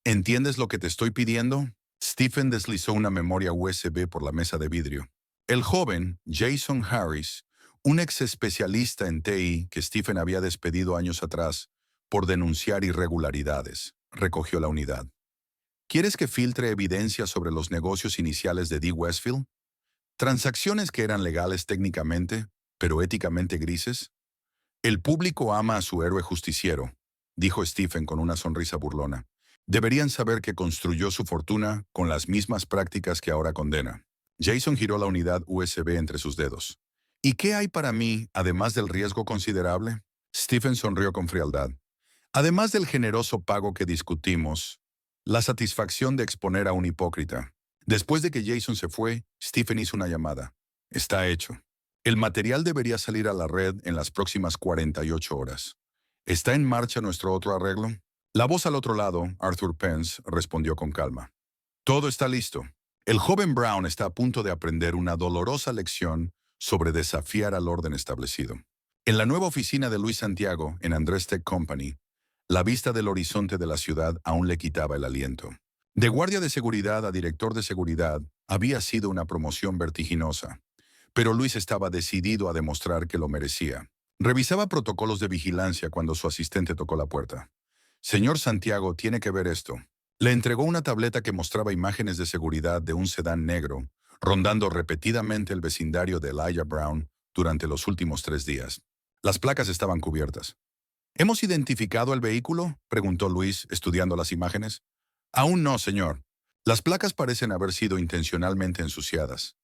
¿Entiendes lo que te estoy pidiendo? Stephen deslizó una memoria USB por la mesa de vidrio. El joven, Jason Harris, un ex especialista en TI que Stephen había despedido años atrás por denunciar irregularidades, recogió la unidad. ¿Quieres que filtre evidencia sobre los negocios iniciales de Dee Westfield? Transacciones que eran legales técnicamente, pero éticamente grises. El público ama a su héroe justiciero, dijo Stephen con una sonrisa burlona. Deberían saber que construyó su fortuna con las mismas prácticas que ahora condena. Jason giró la unidad USB entre sus dedos. ¿Y qué hay para mí, además del riesgo considerable? Stephen sonrió con frialdad. Además del generoso pago que discutimos, la satisfacción de exponer a un hipócrita. Después de que Jason se fue, Stephen hizo una llamada. Está hecho. El material debería salir a la red en las próximas 48 horas. ¿Está en marcha nuestro otro arreglo? La voz al otro lado, Arthur Pence, respondió con calma. Todo está listo. El joven Brown está a punto de aprender una dolorosa lección sobre desafiar al orden establecido. En la nueva oficina de Luis Santiago, en Andrés Tech Company, la vista del horizonte de la ciudad aún le quitaba el aliento. De guardia de seguridad a director de seguridad había sido una promoción vertiginosa, pero Luis estaba decidido a demostrar que lo merecía. Revisaba protocolos de vigilancia cuando su asistente tocó la puerta. Señor Santiago, tiene que ver esto. Le entregó una tableta que mostraba imágenes de seguridad de un sedán negro, rondando repetidamente el vecindario de Elijah Brown durante los últimos 3 días. Las placas estaban cubiertas. ¿Hemos identificado el vehículo?, preguntó Luis, estudiando las imágenes. Aún no, señor. Las placas parecen haber sido intencionalmente ensuciadas,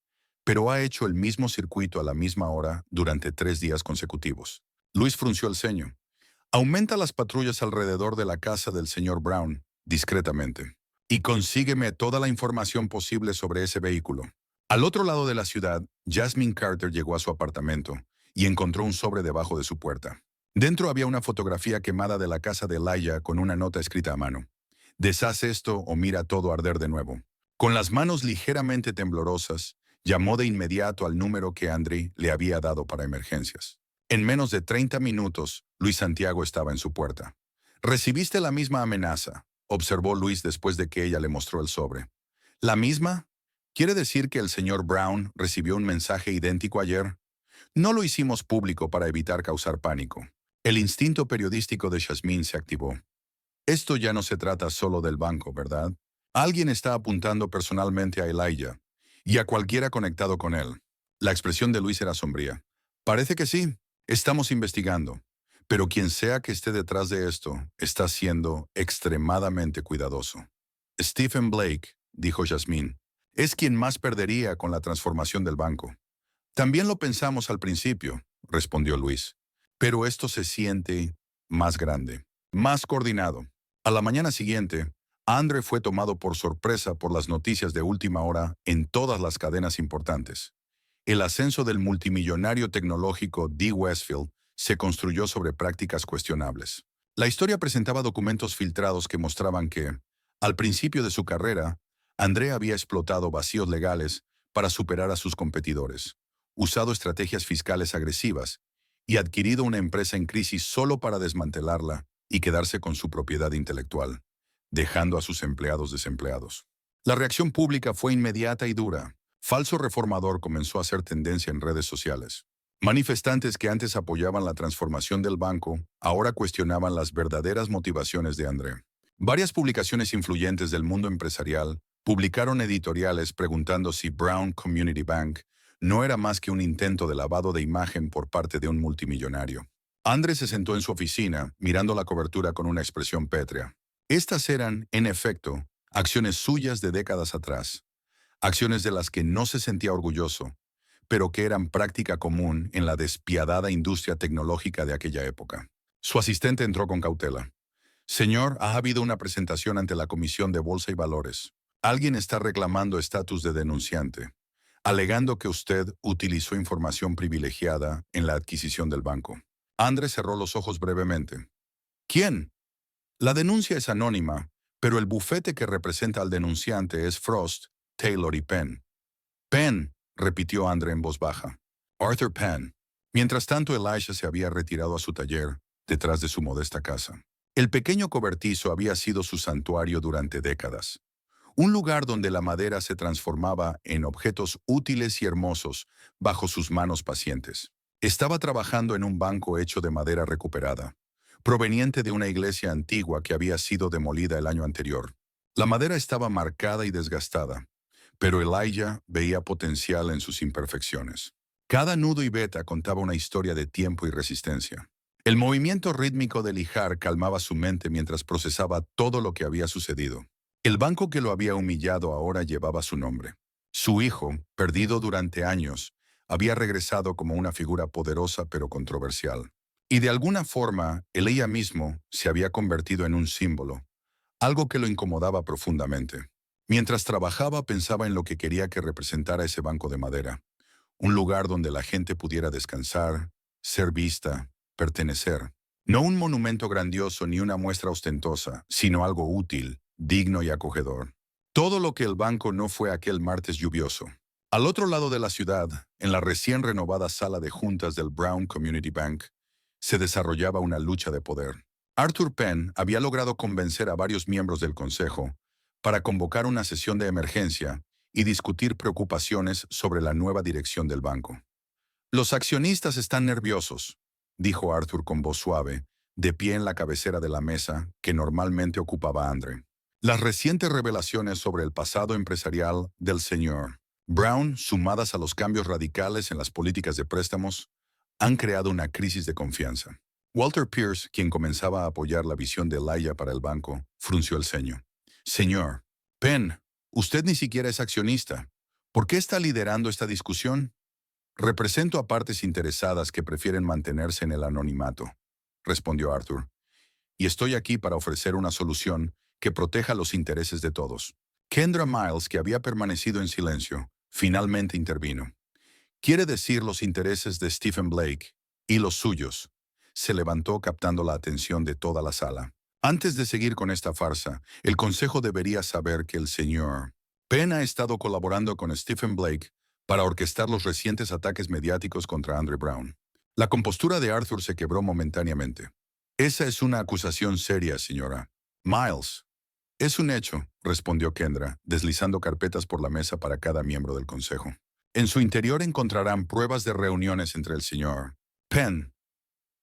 pero ha hecho el mismo circuito a la misma hora durante 3 días consecutivos. Luis frunció el ceño. Aumenta las patrullas alrededor de la casa del señor Brown, discretamente, y consígueme toda la información posible sobre ese vehículo. Al otro lado de la ciudad, Jasmine Carter llegó a su apartamento y encontró un sobre debajo de su puerta. Dentro había una fotografía quemada de la casa de Elijah con una nota escrita a mano. Deshaz esto o mira todo arder de nuevo. Con las manos ligeramente temblorosas, llamó de inmediato al número que Andre le había dado para emergencias. En menos de 30 minutos, Luis Santiago estaba en su puerta. «¿Recibiste la misma amenaza?», observó Luis después de que ella le mostró el sobre. «¿La misma? ¿Quiere decir que el señor Brown recibió un mensaje idéntico ayer?» No lo hicimos público para evitar causar pánico. El instinto periodístico de Jasmine se activó. Esto ya no se trata solo del banco, ¿verdad? Alguien está apuntando personalmente a Elijah y a cualquiera conectado con él. La expresión de Luis era sombría. Parece que sí. Estamos investigando. Pero quien sea que esté detrás de esto está siendo extremadamente cuidadoso. Stephen Blake, dijo Jasmine, es quien más perdería con la transformación del banco. También lo pensamos al principio, respondió Luis. Pero esto se siente más grande, más coordinado. A la mañana siguiente, Andre fue tomado por sorpresa por las noticias de última hora en todas las cadenas importantes. El ascenso del multimillonario tecnológico Dee Westfield se construyó sobre prácticas cuestionables. La historia presentaba documentos filtrados que mostraban que, al principio de su carrera, André había explotado vacíos legales para superar a sus competidores, usado estrategias fiscales agresivas y adquirido una empresa en crisis solo para desmantelarla y quedarse con su propiedad intelectual, dejando a sus empleados desempleados. La reacción pública fue inmediata y dura. Falso reformador comenzó a hacer tendencia en redes sociales. Manifestantes que antes apoyaban la transformación del banco, ahora cuestionaban las verdaderas motivaciones de André. Varias publicaciones influyentes del mundo empresarial publicaron editoriales preguntando si Brown Community Bank no era más que un intento de lavado de imagen por parte de un multimillonario. André se sentó en su oficina, mirando la cobertura con una expresión pétrea. Estas eran, en efecto, acciones suyas de décadas atrás. Acciones de las que no se sentía orgulloso, pero que eran práctica común en la despiadada industria tecnológica de aquella época. Su asistente entró con cautela. «Señor, ha habido una presentación ante la Comisión de Bolsa y Valores. Alguien está reclamando estatus de denunciante, alegando que usted utilizó información privilegiada en la adquisición del banco». Andre cerró los ojos brevemente. «¿Quién?» «La denuncia es anónima, pero el bufete que representa al denunciante es Frost, Taylor y Penn». Penn, repitió Andre en voz baja. Arthur Penn. Mientras tanto, Elijah se había retirado a su taller, detrás de su modesta casa. El pequeño cobertizo había sido su santuario durante décadas. Un lugar donde la madera se transformaba en objetos útiles y hermosos bajo sus manos pacientes. Estaba trabajando en un banco hecho de madera recuperada, proveniente de una iglesia antigua que había sido demolida el año anterior. La madera estaba marcada y desgastada, pero Elijah veía potencial en sus imperfecciones. Cada nudo y veta contaba una historia de tiempo y resistencia. El movimiento rítmico del lijar calmaba su mente mientras procesaba todo lo que había sucedido. El banco que lo había humillado ahora llevaba su nombre. Su hijo, perdido durante años, había regresado como una figura poderosa pero controversial. Y de alguna forma, ella mismo se había convertido en un símbolo, algo que lo incomodaba profundamente. Mientras trabajaba, pensaba en lo que quería que representara ese banco de madera. Un lugar donde la gente pudiera descansar, ser vista, pertenecer. No un monumento grandioso ni una muestra ostentosa, sino algo útil, digno y acogedor. Todo lo que el banco no fue aquel martes lluvioso. Al otro lado de la ciudad, en la recién renovada sala de juntas del Brown Community Bank, se desarrollaba una lucha de poder. Arthur Penn había logrado convencer a varios miembros del consejo para convocar una sesión de emergencia y discutir preocupaciones sobre la nueva dirección del banco. Los accionistas están nerviosos, dijo Arthur con voz suave, de pie en la cabecera de la mesa que normalmente ocupaba Andre. Las recientes revelaciones sobre el pasado empresarial del señor Brown, sumadas a los cambios radicales en las políticas de préstamos, han creado una crisis de confianza. Walter Pierce, quien comenzaba a apoyar la visión de Elijah para el banco, frunció el ceño. Señor Penn, usted ni siquiera es accionista. ¿Por qué está liderando esta discusión? Represento a partes interesadas que prefieren mantenerse en el anonimato, respondió Arthur, y estoy aquí para ofrecer una solución que proteja los intereses de todos. Kendra Miles, que había permanecido en silencio, finalmente intervino. Quiere decir los intereses de Stephen Blake y los suyos. Se levantó captando la atención de toda la sala. Antes de seguir con esta farsa, el consejo debería saber que el señor Penn ha estado colaborando con Stephen Blake para orquestar los recientes ataques mediáticos contra Andre Brown. La compostura de Arthur se quebró momentáneamente. Esa es una acusación seria, señora Miles. Es un hecho, respondió Kendra, deslizando carpetas por la mesa para cada miembro del consejo. En su interior encontrarán pruebas de reuniones entre el señor Penn,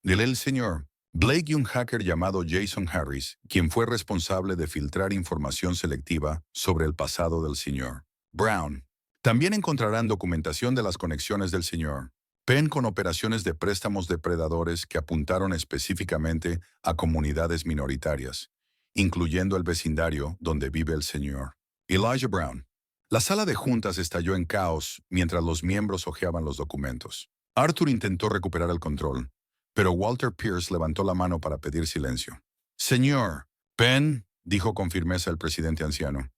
el señor Blake y un hacker llamado Jason Harris, quien fue responsable de filtrar información selectiva sobre el pasado del señor Brown. También encontrarán documentación de las conexiones del señor Penn con operaciones de préstamos depredadores que apuntaron específicamente a comunidades minoritarias, incluyendo el vecindario donde vive el señor Elijah Brown. La sala de juntas estalló en caos mientras los miembros hojeaban los documentos. Arthur intentó recuperar el control, pero Walter Pierce levantó la mano para pedir silencio. Señor Penn, dijo con firmeza el presidente anciano,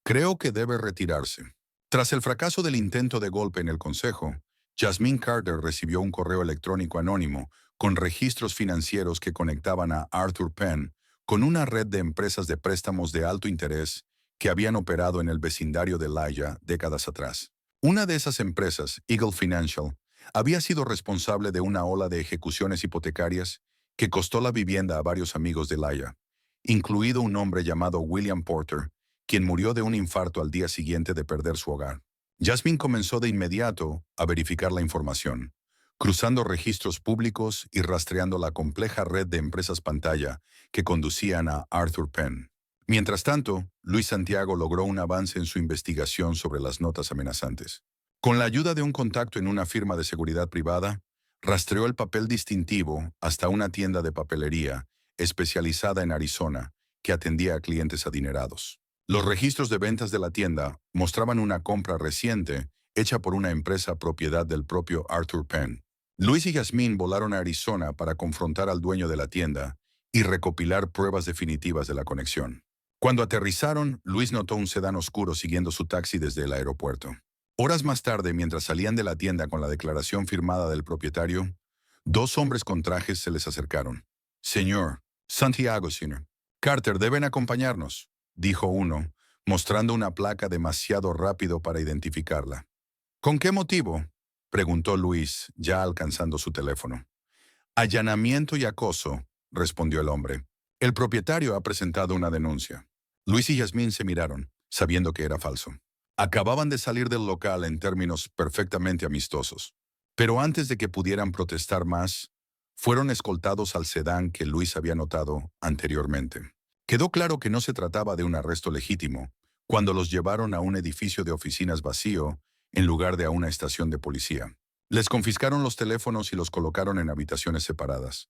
creo que debe retirarse. Tras el fracaso del intento de golpe en el consejo, Jasmine Carter recibió un correo electrónico anónimo con registros financieros que conectaban a Arthur Penn con una red de empresas de préstamos de alto interés que habían operado en el vecindario de Elijah décadas atrás. Una de esas empresas, Eagle Financial, había sido responsable de una ola de ejecuciones hipotecarias que costó la vivienda a varios amigos de Elijah, incluido un hombre llamado William Porter, quien murió de un infarto al día siguiente de perder su hogar. Jasmine comenzó de inmediato a verificar la información, cruzando registros públicos y rastreando la compleja red de empresas pantalla que conducían a Arthur Penn. Mientras tanto, Luis Santiago logró un avance en su investigación sobre las notas amenazantes. Con la ayuda de un contacto en una firma de seguridad privada, rastreó el papel distintivo hasta una tienda de papelería especializada en Arizona que atendía a clientes adinerados. Los registros de ventas de la tienda mostraban una compra reciente hecha por una empresa propiedad del propio Arthur Penn. Luis y Jasmine volaron a Arizona para confrontar al dueño de la tienda y recopilar pruebas definitivas de la conexión. Cuando aterrizaron, Luis notó un sedán oscuro siguiendo su taxi desde el aeropuerto. Horas más tarde, mientras salían de la tienda con la declaración firmada del propietario, dos hombres con trajes se les acercaron. Señor Santiago, señor Carter, deben acompañarnos, dijo uno, mostrando una placa demasiado rápido para identificarla. ¿Con qué motivo?, preguntó Luis, ya alcanzando su teléfono. Allanamiento y acoso, respondió el hombre. El propietario ha presentado una denuncia. Luis y Yasmín se miraron, sabiendo que era falso. Acababan de salir del local en términos perfectamente amistosos. Pero antes de que pudieran protestar más, fueron escoltados al sedán que Luis había notado anteriormente. Quedó claro que no se trataba de un arresto legítimo, cuando los llevaron a un edificio de oficinas vacío en lugar de a una estación de policía. Les confiscaron los teléfonos y los colocaron en habitaciones separadas.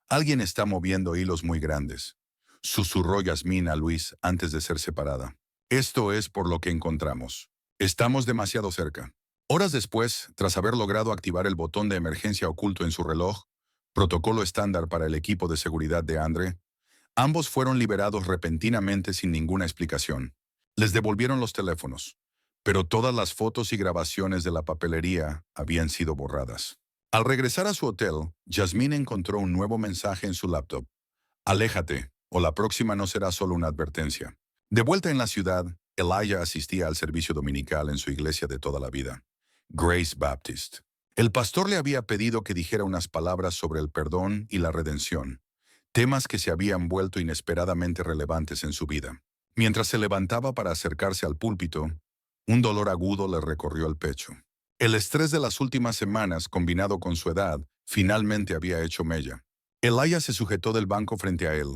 Alguien está moviendo hilos muy grandes, susurró Yasmín a Luis antes de ser separada. Esto es por lo que encontramos. Estamos demasiado cerca. Horas después, tras haber logrado activar el botón de emergencia oculto en su reloj, protocolo estándar para el equipo de seguridad de Andre, ambos fueron liberados repentinamente sin ninguna explicación. Les devolvieron los teléfonos, pero todas las fotos y grabaciones de la papelería habían sido borradas. Al regresar a su hotel, Yasmín encontró un nuevo mensaje en su laptop. Aléjate, o la próxima no será solo una advertencia. De vuelta en la ciudad, Elijah asistía al servicio dominical en su iglesia de toda la vida, Grace Baptist. El pastor le había pedido que dijera unas palabras sobre el perdón y la redención, temas que se habían vuelto inesperadamente relevantes en su vida. Mientras se levantaba para acercarse al púlpito, un dolor agudo le recorrió el pecho. El estrés de las últimas semanas, combinado con su edad, finalmente había hecho mella. Elijah se sujetó del banco frente a él,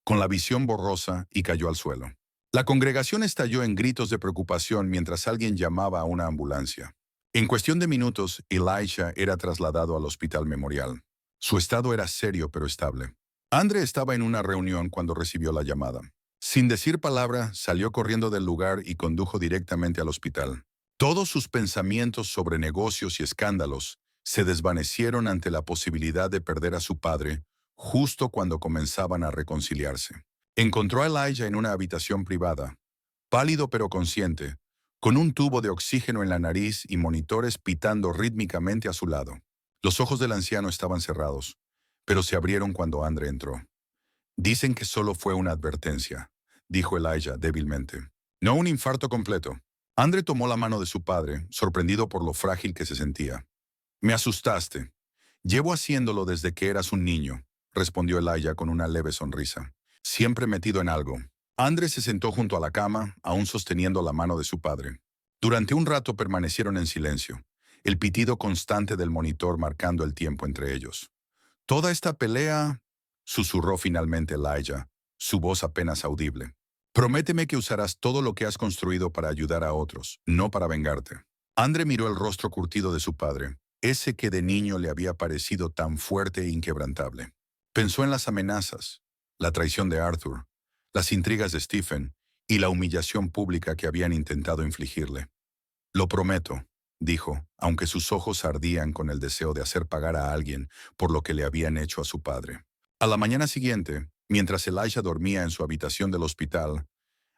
con la visión borrosa, y cayó al suelo. La congregación estalló en gritos de preocupación mientras alguien llamaba a una ambulancia. En cuestión de minutos, Elijah era trasladado al hospital memorial. Su estado era serio pero estable. Andre estaba en una reunión cuando recibió la llamada. Sin decir palabra, salió corriendo del lugar y condujo directamente al hospital. Todos sus pensamientos sobre negocios y escándalos se desvanecieron ante la posibilidad de perder a su padre justo cuando comenzaban a reconciliarse. Encontró a Elijah en una habitación privada, pálido pero consciente, con un tubo de oxígeno en la nariz y monitores pitando rítmicamente a su lado. Los ojos del anciano estaban cerrados, pero se abrieron cuando Andre entró. Dicen que solo fue una advertencia, dijo Elijah débilmente. No un infarto completo. Andre tomó la mano de su padre, sorprendido por lo frágil que se sentía. Me asustaste. Llevo haciéndolo desde que eras un niño, respondió Elijah con una leve sonrisa. Siempre metido en algo. Andre se sentó junto a la cama, aún sosteniendo la mano de su padre. Durante un rato permanecieron en silencio, el pitido constante del monitor marcando el tiempo entre ellos. Toda esta pelea, susurró finalmente Elijah, su voz apenas audible. Prométeme que usarás todo lo que has construido para ayudar a otros, no para vengarte. Andre miró el rostro curtido de su padre, ese que de niño le había parecido tan fuerte e inquebrantable. Pensó en las amenazas, la traición de Arthur, las intrigas de Stephen y la humillación pública que habían intentado infligirle. Lo prometo, dijo, aunque sus ojos ardían con el deseo de hacer pagar a alguien por lo que le habían hecho a su padre. A la mañana siguiente, mientras Elijah dormía en su habitación del hospital,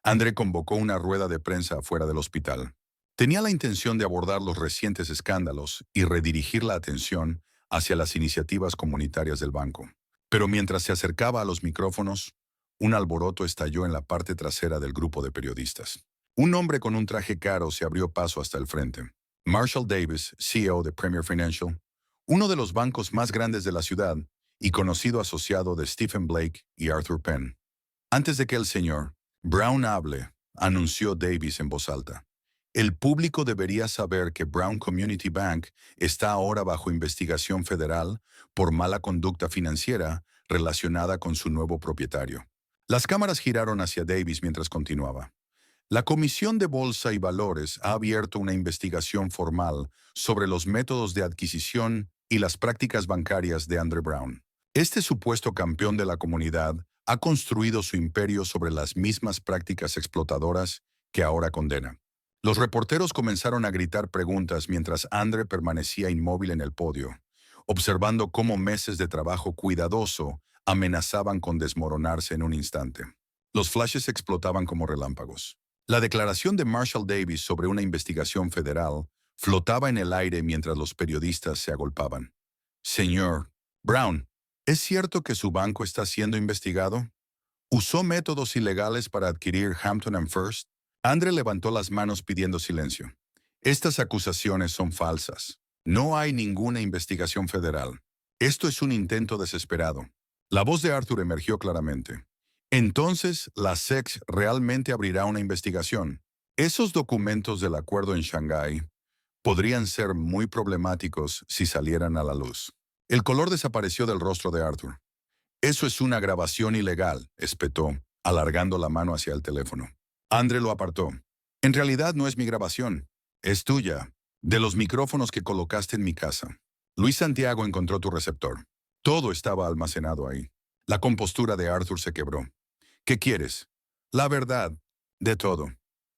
Andre convocó una rueda de prensa afuera del hospital. Tenía la intención de abordar los recientes escándalos y redirigir la atención hacia las iniciativas comunitarias del banco. Pero mientras se acercaba a los micrófonos, un alboroto estalló en la parte trasera del grupo de periodistas. Un hombre con un traje caro se abrió paso hasta el frente. Marshall Davis, CEO de Premier Financial, uno de los bancos más grandes de la ciudad y conocido asociado de Stephen Blake y Arthur Penn. Antes de que el señor Brown hable, anunció Davis en voz alta. El público debería saber que Brown Community Bank está ahora bajo investigación federal por mala conducta financiera relacionada con su nuevo propietario. Las cámaras giraron hacia Davis mientras continuaba. La Comisión de Bolsa y Valores ha abierto una investigación formal sobre los métodos de adquisición y las prácticas bancarias de Andre Brown. Este supuesto campeón de la comunidad ha construido su imperio sobre las mismas prácticas explotadoras que ahora condena. Los reporteros comenzaron a gritar preguntas mientras Andre permanecía inmóvil en el podio, observando cómo meses de trabajo cuidadoso amenazaban con desmoronarse en un instante. Los flashes explotaban como relámpagos. La declaración de Marshall Davis sobre una investigación federal flotaba en el aire mientras los periodistas se agolpaban. Señor Brown, ¿es cierto que su banco está siendo investigado? ¿Usó métodos ilegales para adquirir Hampton and First? Andre levantó las manos pidiendo silencio. Estas acusaciones son falsas. No hay ninguna investigación federal. Esto es un intento desesperado. La voz de Arthur emergió claramente. Entonces, la SEC realmente abrirá una investigación. Esos documentos del acuerdo en Shanghái podrían ser muy problemáticos si salieran a la luz. El color desapareció del rostro de Arthur. Eso es una grabación ilegal, espetó, alargando la mano hacia el teléfono. Andre lo apartó. En realidad no es mi grabación. Es tuya, de los micrófonos que colocaste en mi casa. Luis Santiago encontró tu receptor. Todo estaba almacenado ahí. La compostura de Arthur se quebró. ¿Qué quieres? La verdad, de todo.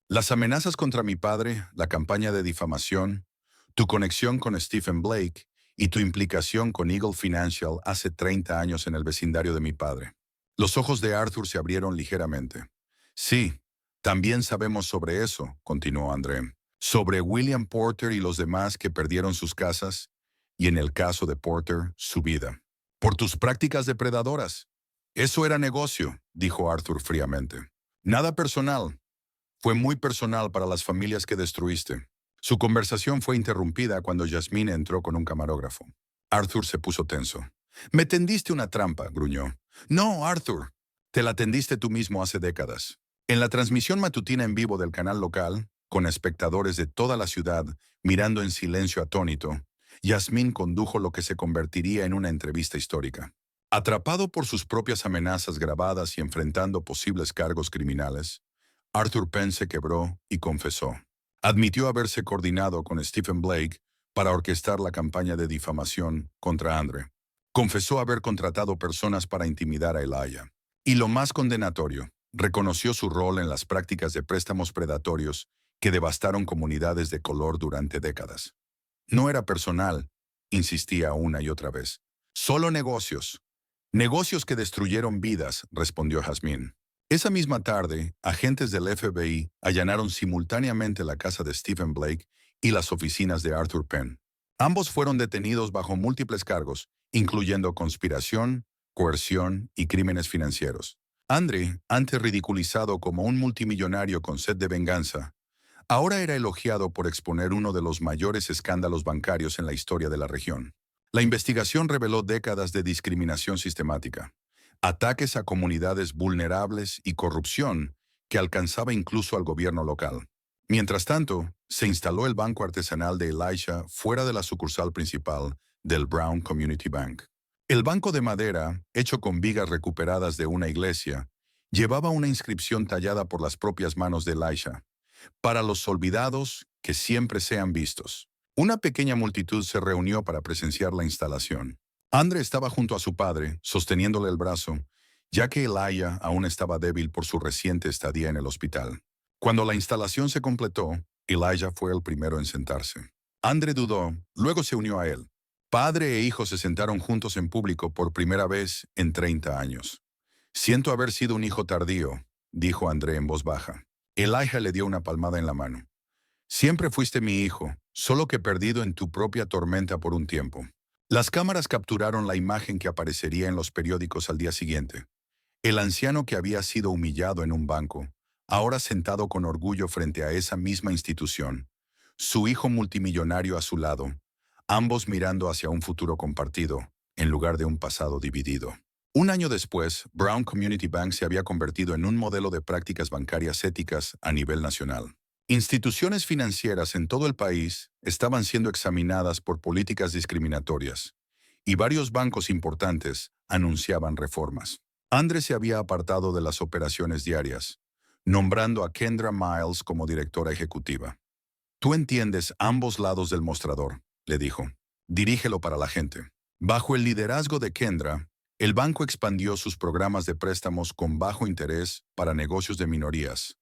Las amenazas contra mi padre, la campaña de difamación, tu conexión con Stephen Blake y tu implicación con Eagle Financial hace 30 años en el vecindario de mi padre. Los ojos de Arthur se abrieron ligeramente. Sí, también sabemos sobre eso, continuó André. Sobre William Porter y los demás que perdieron sus casas, y en el caso de Porter, su vida. Por tus prácticas depredadoras. Eso era negocio, dijo Arthur fríamente. Nada personal. Fue muy personal para las familias que destruiste. Su conversación fue interrumpida cuando Yasmine entró con un camarógrafo. Arthur se puso tenso. Me tendiste una trampa, gruñó. No, Arthur. Te la tendiste tú mismo hace décadas. En la transmisión matutina en vivo del canal local, con espectadores de toda la ciudad mirando en silencio atónito, Yasmín condujo lo que se convertiría en una entrevista histórica. Atrapado por sus propias amenazas grabadas y enfrentando posibles cargos criminales, Arthur Penn se quebró y confesó. Admitió haberse coordinado con Stephen Blake para orquestar la campaña de difamación contra Andre. Confesó haber contratado personas para intimidar a Elijah. Y lo más condenatorio, reconoció su rol en las prácticas de préstamos predatorios que devastaron comunidades de color durante décadas. No era personal, insistía una y otra vez. Solo negocios. Negocios que destruyeron vidas, respondió Jazmín. Esa misma tarde, agentes del FBI allanaron simultáneamente la casa de Stephen Blake y las oficinas de Arthur Penn. Ambos fueron detenidos bajo múltiples cargos, incluyendo conspiración, coerción y crímenes financieros. Andre, antes ridiculizado como un multimillonario con sed de venganza, ahora era elogiado por exponer uno de los mayores escándalos bancarios en la historia de la región. La investigación reveló décadas de discriminación sistemática, ataques a comunidades vulnerables y corrupción que alcanzaba incluso al gobierno local. Mientras tanto, se instaló el banco artesanal de Elijah fuera de la sucursal principal del Brown Community Bank. El banco de madera, hecho con vigas recuperadas de una iglesia, llevaba una inscripción tallada por las propias manos de Elijah. Para los olvidados, que siempre sean vistos. Una pequeña multitud se reunió para presenciar la instalación. Andre estaba junto a su padre, sosteniéndole el brazo, ya que Elijah aún estaba débil por su reciente estadía en el hospital. Cuando la instalación se completó, Elijah fue el primero en sentarse. Andre dudó, luego se unió a él. Padre e hijo se sentaron juntos en público por primera vez en 30 años. Siento haber sido un hijo tardío, dijo André en voz baja. Elijah le dio una palmada en la mano. Siempre fuiste mi hijo, solo que perdido en tu propia tormenta por un tiempo. Las cámaras capturaron la imagen que aparecería en los periódicos al día siguiente. El anciano que había sido humillado en un banco, ahora sentado con orgullo frente a esa misma institución. Su hijo multimillonario a su lado, ambos mirando hacia un futuro compartido, en lugar de un pasado dividido. Un año después, Brown Community Bank se había convertido en un modelo de prácticas bancarias éticas a nivel nacional. Instituciones financieras en todo el país estaban siendo examinadas por políticas discriminatorias, y varios bancos importantes anunciaban reformas. Andre se había apartado de las operaciones diarias, nombrando a Kendra Miles como directora ejecutiva. Tú entiendes ambos lados del mostrador, le dijo. Dirígelo para la gente. Bajo el liderazgo de Kendra, el banco expandió sus programas de préstamos con bajo interés para negocios de minorías,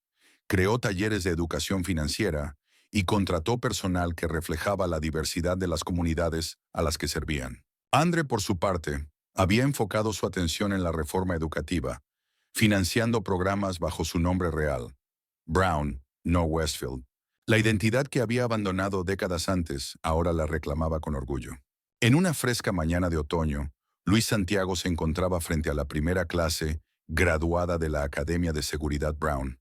creó talleres de educación financiera y contrató personal que reflejaba la diversidad de las comunidades a las que servían. Andre, por su parte, había enfocado su atención en la reforma educativa, financiando programas bajo su nombre real, Brown, no Westfield. La identidad que había abandonado décadas antes ahora la reclamaba con orgullo. En una fresca mañana de otoño, Luis Santiago se encontraba frente a la primera clase graduada de la Academia de Seguridad Brown,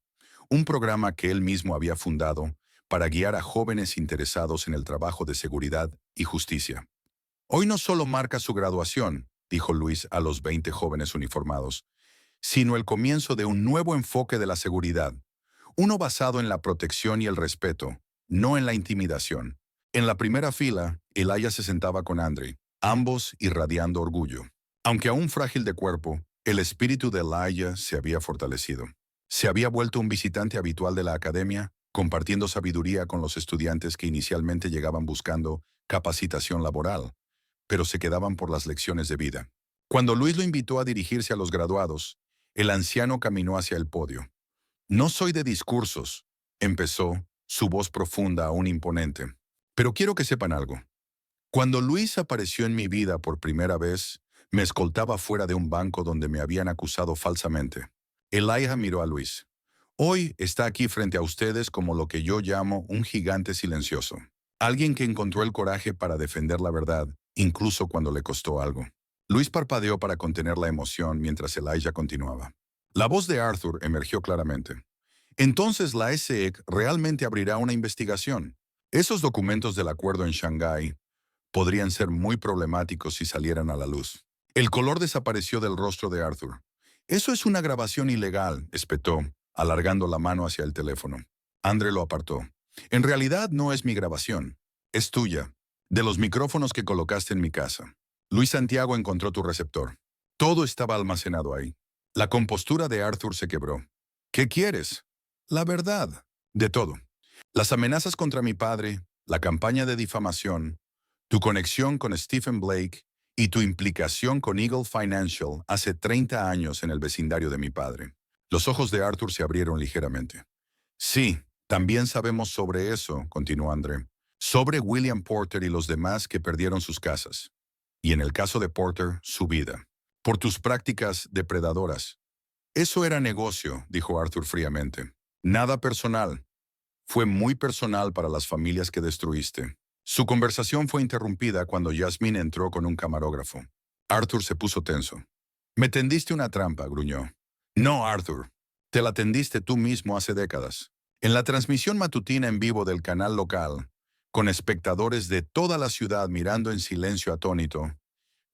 un programa que él mismo había fundado para guiar a jóvenes interesados en el trabajo de seguridad y justicia. Hoy no solo marca su graduación, dijo Luis a los 20 jóvenes uniformados, sino el comienzo de un nuevo enfoque de la seguridad, uno basado en la protección y el respeto, no en la intimidación. En la primera fila, Elijah se sentaba con Andre, ambos irradiando orgullo. Aunque aún frágil de cuerpo, el espíritu de Elijah se había fortalecido. Se había vuelto un visitante habitual de la academia, compartiendo sabiduría con los estudiantes que inicialmente llegaban buscando capacitación laboral, pero se quedaban por las lecciones de vida. Cuando Luis lo invitó a dirigirse a los graduados, el anciano caminó hacia el podio. No soy de discursos, empezó, su voz profunda aún imponente. Pero quiero que sepan algo. Cuando Luis apareció en mi vida por primera vez, me escoltaba fuera de un banco donde me habían acusado falsamente. Elijah miró a Luis. Hoy está aquí frente a ustedes como lo que yo llamo un gigante silencioso. Alguien que encontró el coraje para defender la verdad, incluso cuando le costó algo. Luis parpadeó para contener la emoción mientras Elijah continuaba. La voz de Arthur emergió claramente. Entonces la SEC realmente abrirá una investigación. Esos documentos del acuerdo en Shanghái podrían ser muy problemáticos si salieran a la luz. El color desapareció del rostro de Arthur. Eso es una grabación ilegal, espetó, alargando la mano hacia el teléfono. Andre lo apartó. En realidad no es mi grabación. Es tuya, de los micrófonos que colocaste en mi casa. Luis Santiago encontró tu receptor. Todo estaba almacenado ahí. La compostura de Arthur se quebró. ¿Qué quieres? La verdad. De todo. Las amenazas contra mi padre, la campaña de difamación, tu conexión con Stephen Blake y tu implicación con Eagle Financial hace 30 años en el vecindario de mi padre. Los ojos de Arthur se abrieron ligeramente. Sí, también sabemos sobre eso, continuó André. Sobre William Porter y los demás que perdieron sus casas. Y en el caso de Porter, su vida. Por tus prácticas depredadoras. Eso era negocio, dijo Arthur fríamente. Nada personal. Fue muy personal para las familias que destruiste. Su conversación fue interrumpida cuando Yasmín entró con un camarógrafo. Arthur se puso tenso. Me tendiste una trampa, gruñó. No, Arthur. Te la tendiste tú mismo hace décadas. En la transmisión matutina en vivo del canal local, con espectadores de toda la ciudad mirando en silencio atónito,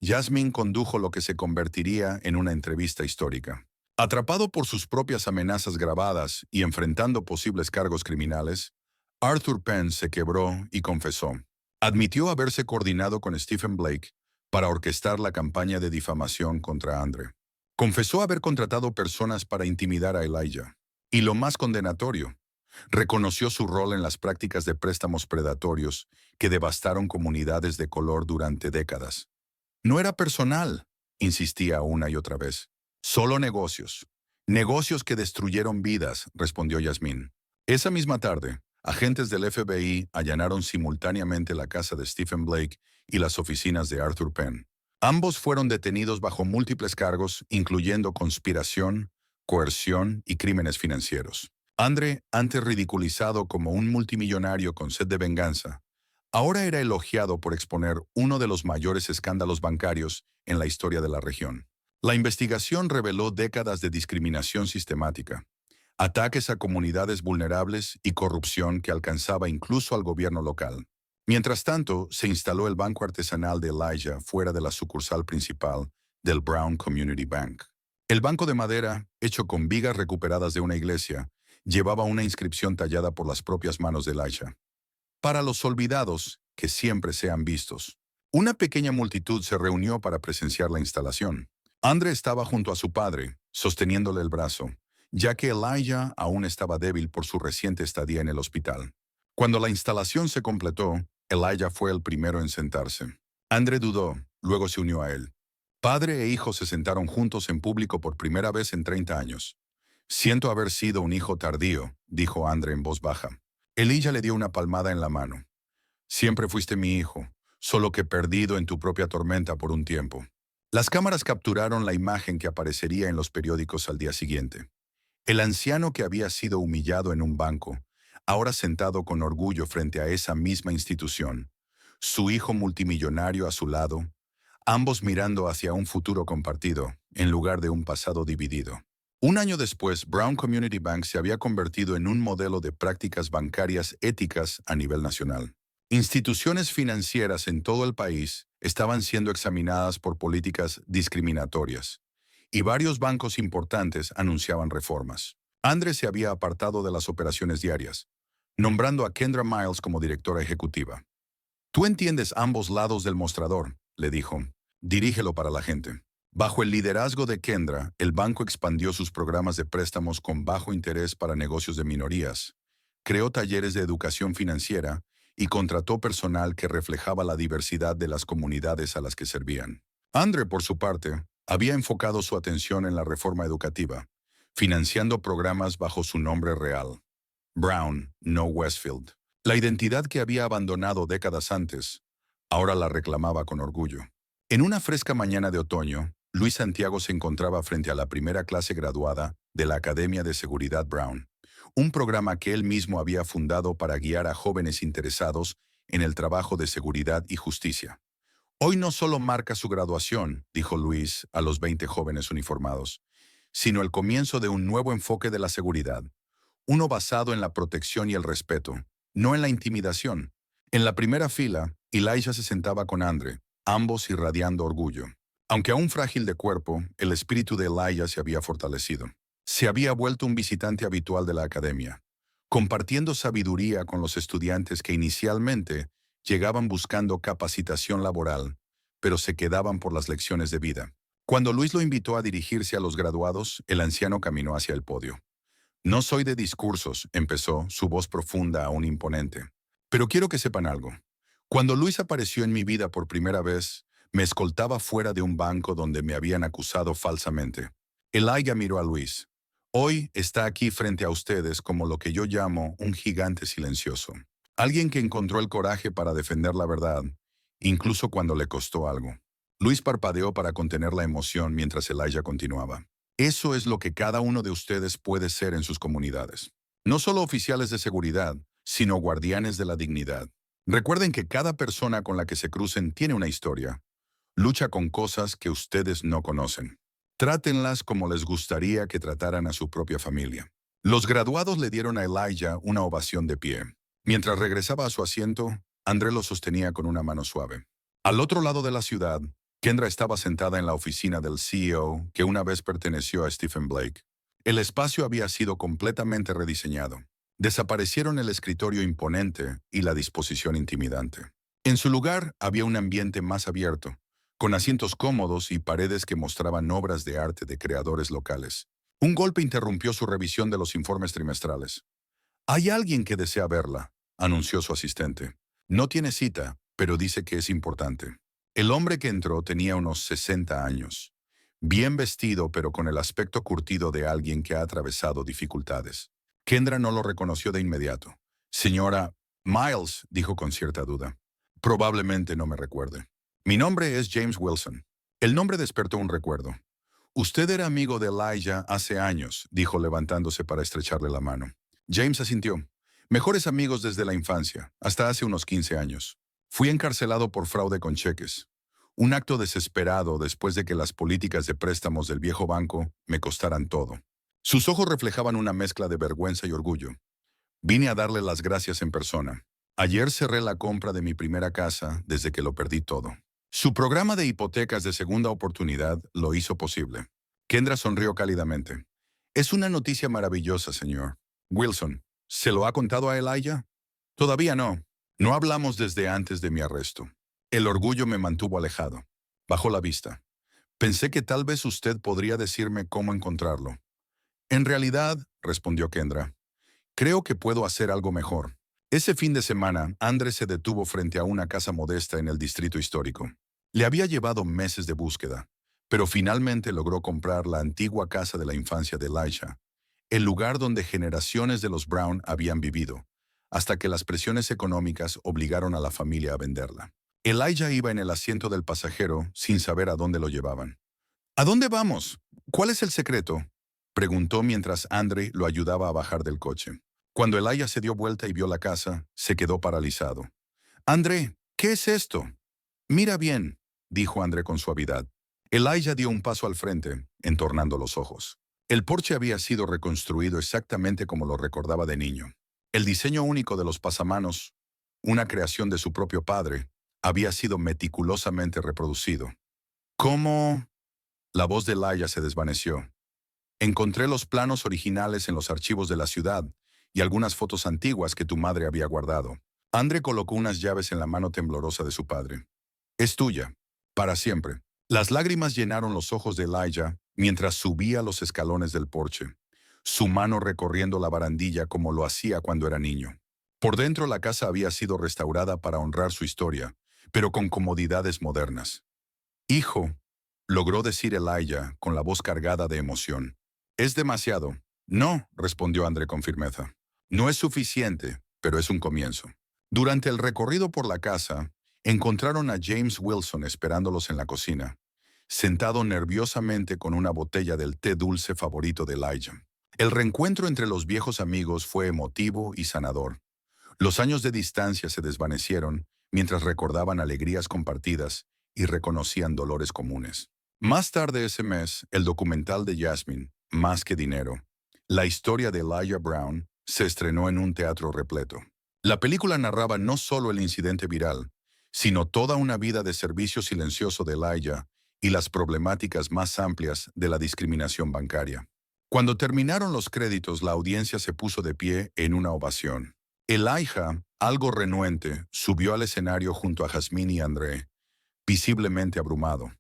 Yasmín condujo lo que se convertiría en una entrevista histórica. Atrapado por sus propias amenazas grabadas y enfrentando posibles cargos criminales, Arthur Penn se quebró y confesó. Admitió haberse coordinado con Stephen Blake para orquestar la campaña de difamación contra Andre. Confesó haber contratado personas para intimidar a Elijah. Y lo más condenatorio, reconoció su rol en las prácticas de préstamos predatorios que devastaron comunidades de color durante décadas. No era personal, insistía una y otra vez. Solo negocios. Negocios que destruyeron vidas, respondió Yasmín. Esa misma tarde, agentes del FBI allanaron simultáneamente la casa de Stephen Blake y las oficinas de Arthur Penn. Ambos fueron detenidos bajo múltiples cargos, incluyendo conspiración, coerción y crímenes financieros. Andre, antes ridiculizado como un multimillonario con sed de venganza, ahora era elogiado por exponer uno de los mayores escándalos bancarios en la historia de la región. La investigación reveló décadas de discriminación sistemática, ataques a comunidades vulnerables y corrupción que alcanzaba incluso al gobierno local. Mientras tanto, se instaló el banco artesanal de Elijah fuera de la sucursal principal del Brown Community Bank. El banco de madera, hecho con vigas recuperadas de una iglesia, llevaba una inscripción tallada por las propias manos de Elijah. Para los olvidados, que siempre sean vistos. Una pequeña multitud se reunió para presenciar la instalación. Andre estaba junto a su padre, sosteniéndole el brazo, ya que Elijah aún estaba débil por su reciente estadía en el hospital. Cuando la instalación se completó, Elijah fue el primero en sentarse. Andre dudó, luego se unió a él. Padre e hijo se sentaron juntos en público por primera vez en 30 años. Siento haber sido un hijo tardío, dijo Andre en voz baja. Elijah le dio una palmada en la mano. Siempre fuiste mi hijo, solo que perdido en tu propia tormenta por un tiempo. Las cámaras capturaron la imagen que aparecería en los periódicos al día siguiente. El anciano que había sido humillado en un banco, ahora sentado con orgullo frente a esa misma institución, su hijo multimillonario a su lado, ambos mirando hacia un futuro compartido, en lugar de un pasado dividido. Un año después, Brown Community Bank se había convertido en un modelo de prácticas bancarias éticas a nivel nacional. Instituciones financieras en todo el país estaban siendo examinadas por políticas discriminatorias, y varios bancos importantes anunciaban reformas. Andre se había apartado de las operaciones diarias, nombrando a Kendra Miles como directora ejecutiva. Tú entiendes ambos lados del mostrador, le dijo. Dirígelo para la gente. Bajo el liderazgo de Kendra, el banco expandió sus programas de préstamos con bajo interés para negocios de minorías, creó talleres de educación financiera y contrató personal que reflejaba la diversidad de las comunidades a las que servían. Andre, por su parte, había enfocado su atención en la reforma educativa, financiando programas bajo su nombre real. Brown, no Westfield. La identidad que había abandonado décadas antes, ahora la reclamaba con orgullo. En una fresca mañana de otoño, Luis Santiago se encontraba frente a la primera clase graduada de la Academia de Seguridad Brown, un programa que él mismo había fundado para guiar a jóvenes interesados en el trabajo de seguridad y justicia. Hoy no solo marca su graduación, dijo Luis a los 20 jóvenes uniformados, sino el comienzo de un nuevo enfoque de la seguridad, uno basado en la protección y el respeto, no en la intimidación. En la primera fila, Elijah se sentaba con Andre, ambos irradiando orgullo. Aunque aún frágil de cuerpo, el espíritu de Elijah se había fortalecido. Se había vuelto un visitante habitual de la academia, compartiendo sabiduría con los estudiantes que inicialmente llegaban buscando capacitación laboral, pero se quedaban por las lecciones de vida. Cuando Luis lo invitó a dirigirse a los graduados, el anciano caminó hacia el podio. No soy de discursos, empezó, su voz profunda aún imponente. Pero quiero que sepan algo. Cuando Luis apareció en mi vida por primera vez, me escoltaba fuera de un banco donde me habían acusado falsamente. Elijah miró a Luis. Hoy está aquí frente a ustedes como lo que yo llamo un gigante silencioso. Alguien que encontró el coraje para defender la verdad, incluso cuando le costó algo. Luis parpadeó para contener la emoción mientras Elijah continuaba. Eso es lo que cada uno de ustedes puede ser en sus comunidades. No solo oficiales de seguridad, sino guardianes de la dignidad. Recuerden que cada persona con la que se crucen tiene una historia. Lucha con cosas que ustedes no conocen. Trátenlas como les gustaría que trataran a su propia familia. Los graduados le dieron a Elijah una ovación de pie. Mientras regresaba a su asiento, André lo sostenía con una mano suave. Al otro lado de la ciudad, Kendra estaba sentada en la oficina del CEO que una vez perteneció a Stephen Blake. El espacio había sido completamente rediseñado. Desaparecieron el escritorio imponente y la disposición intimidante. En su lugar había un ambiente más abierto, con asientos cómodos y paredes que mostraban obras de arte de creadores locales. Un golpe interrumpió su revisión de los informes trimestrales. «Hay alguien que desea verla», anunció su asistente. «No tiene cita, pero dice que es importante». El hombre que entró tenía unos 60 años, bien vestido pero con el aspecto curtido de alguien que ha atravesado dificultades. Kendra no lo reconoció de inmediato. «Señora Miles», dijo con cierta duda. «Probablemente no me recuerde». «Mi nombre es James Wilson». El nombre despertó un recuerdo. «Usted era amigo de Elijah hace años», dijo levantándose para estrecharle la mano. James asintió. «Mejores amigos desde la infancia, hasta hace unos 15 años. Fui encarcelado por fraude con cheques. Un acto desesperado después de que las políticas de préstamos del viejo banco me costaran todo». Sus ojos reflejaban una mezcla de vergüenza y orgullo. «Vine a darle las gracias en persona. Ayer cerré la compra de mi primera casa desde que lo perdí todo». Su programa de hipotecas de segunda oportunidad lo hizo posible. Kendra sonrió cálidamente. «Es una noticia maravillosa, señor. Wilson, ¿se lo ha contado a Elijah?» «Todavía no. No hablamos desde antes de mi arresto». El orgullo me mantuvo alejado. Bajó la vista. «Pensé que tal vez usted podría decirme cómo encontrarlo». «En realidad», respondió Kendra, «creo que puedo hacer algo mejor». Ese fin de semana, Andrés se detuvo frente a una casa modesta en el distrito histórico. Le había llevado meses de búsqueda, pero finalmente logró comprar la antigua casa de la infancia de Elijah, el lugar donde generaciones de los Brown habían vivido, hasta que las presiones económicas obligaron a la familia a venderla. Elijah iba en el asiento del pasajero sin saber a dónde lo llevaban. «¿A dónde vamos? ¿Cuál es el secreto?», preguntó mientras Andre lo ayudaba a bajar del coche. Cuando Elijah se dio vuelta y vio la casa, se quedó paralizado. «Andre, ¿qué es esto?» «Mira bien», dijo Andre con suavidad. Elijah dio un paso al frente, entornando los ojos. El porche había sido reconstruido exactamente como lo recordaba de niño. El diseño único de los pasamanos, una creación de su propio padre, había sido meticulosamente reproducido. ¿Cómo? La voz de Elijah se desvaneció. Encontré los planos originales en los archivos de la ciudad y algunas fotos antiguas que tu madre había guardado. Andre colocó unas llaves en la mano temblorosa de su padre. Es tuya, para siempre. Las lágrimas llenaron los ojos de Elijah mientras subía los escalones del porche, su mano recorriendo la barandilla como lo hacía cuando era niño. Por dentro la casa había sido restaurada para honrar su historia, pero con comodidades modernas. Hijo, logró decir Elijah con la voz cargada de emoción. Es demasiado. No, respondió Andre con firmeza. No es suficiente, pero es un comienzo. Durante el recorrido por la casa, encontraron a James Wilson esperándolos en la cocina, sentado nerviosamente con una botella del té dulce favorito de Elijah. El reencuentro entre los viejos amigos fue emotivo y sanador. Los años de distancia se desvanecieron mientras recordaban alegrías compartidas y reconocían dolores comunes. Más tarde ese mes, el documental de Jasmine, Más que dinero, la historia de Elijah Brown, se estrenó en un teatro repleto. La película narraba no solo el incidente viral, sino toda una vida de servicio silencioso de Elijah y las problemáticas más amplias de la discriminación bancaria. Cuando terminaron los créditos, la audiencia se puso de pie en una ovación. Elijah, algo renuente, subió al escenario junto a Jasmine y André, visiblemente abrumado.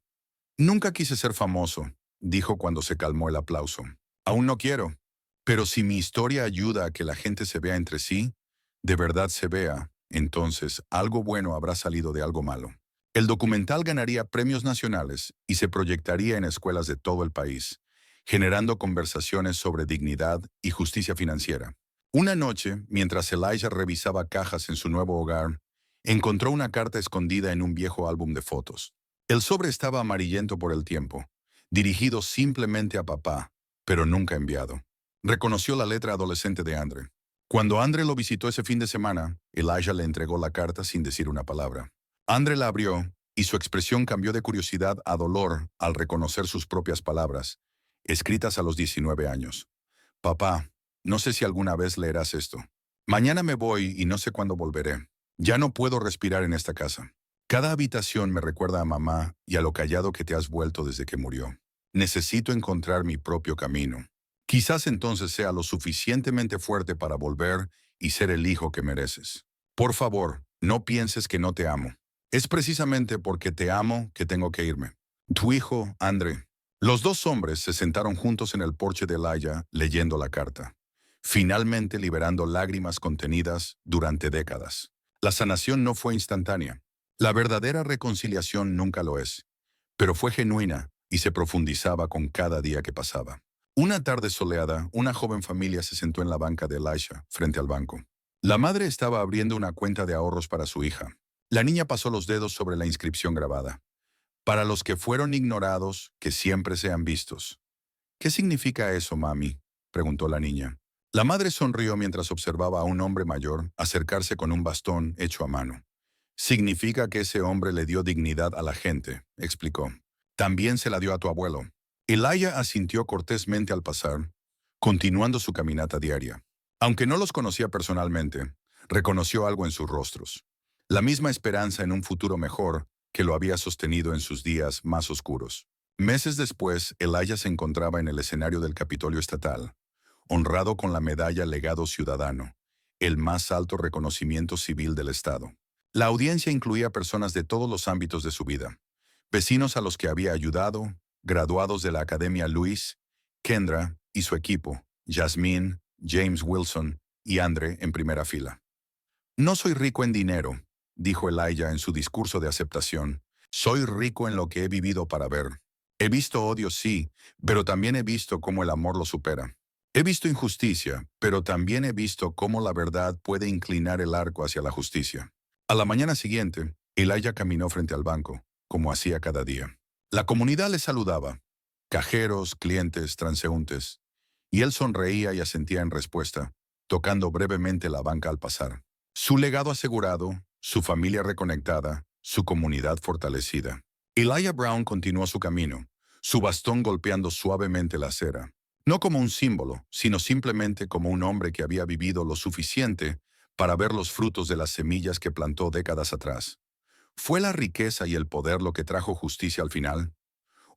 Nunca quise ser famoso, dijo cuando se calmó el aplauso. Aún no quiero. Pero si mi historia ayuda a que la gente se vea entre sí, de verdad se vea, entonces algo bueno habrá salido de algo malo. El documental ganaría premios nacionales y se proyectaría en escuelas de todo el país, generando conversaciones sobre dignidad y justicia financiera. Una noche, mientras Elijah revisaba cajas en su nuevo hogar, encontró una carta escondida en un viejo álbum de fotos. El sobre estaba amarillento por el tiempo, dirigido simplemente a papá, pero nunca enviado. Reconoció la letra adolescente de Andre. Cuando Andre lo visitó ese fin de semana, Elijah le entregó la carta sin decir una palabra. Andre la abrió y su expresión cambió de curiosidad a dolor al reconocer sus propias palabras, escritas a los 19 años. Papá, no sé si alguna vez leerás esto. Mañana me voy y no sé cuándo volveré. Ya no puedo respirar en esta casa. Cada habitación me recuerda a mamá y a lo callado que te has vuelto desde que murió. Necesito encontrar mi propio camino. Quizás entonces sea lo suficientemente fuerte para volver y ser el hijo que mereces. Por favor, no pienses que no te amo. Es precisamente porque te amo que tengo que irme. Tu hijo, Andre. Los dos hombres se sentaron juntos en el porche de Elijah leyendo la carta, finalmente liberando lágrimas contenidas durante décadas. La sanación no fue instantánea. La verdadera reconciliación nunca lo es, pero fue genuina y se profundizaba con cada día que pasaba. Una tarde soleada, una joven familia se sentó en la banca de Elijah, frente al banco. La madre estaba abriendo una cuenta de ahorros para su hija. La niña pasó los dedos sobre la inscripción grabada. Para los que fueron ignorados, que siempre sean vistos. ¿Qué significa eso, mami?, preguntó la niña. La madre sonrió mientras observaba a un hombre mayor acercarse con un bastón hecho a mano. Significa que ese hombre le dio dignidad a la gente, explicó. También se la dio a tu abuelo. Elijah asintió cortésmente al pasar, continuando su caminata diaria. Aunque no los conocía personalmente, reconoció algo en sus rostros. La misma esperanza en un futuro mejor que lo había sostenido en sus días más oscuros. Meses después, Elijah se encontraba en el escenario del Capitolio Estatal, honrado con la medalla Legado Ciudadano, el más alto reconocimiento civil del Estado. La audiencia incluía personas de todos los ámbitos de su vida, vecinos a los que había ayudado, graduados de la Academia Luis, Kendra y su equipo, Jasmine, James Wilson y Andre en primera fila. No soy rico en dinero, dijo Elijah en su discurso de aceptación. Soy rico en lo que he vivido para ver. He visto odio, sí, pero también he visto cómo el amor lo supera. He visto injusticia, pero también he visto cómo la verdad puede inclinar el arco hacia la justicia. A la mañana siguiente, Elijah caminó frente al banco, como hacía cada día. La comunidad le saludaba, cajeros, clientes, transeúntes, y él sonreía y asentía en respuesta, tocando brevemente la banca al pasar. Su legado asegurado, su familia reconectada, su comunidad fortalecida. Elijah Brown continuó su camino, su bastón golpeando suavemente la acera, No como un símbolo, sino simplemente como un hombre que había vivido lo suficiente para ver los frutos de las semillas que plantó décadas atrás. ¿Fue la riqueza y el poder lo que trajo justicia al final?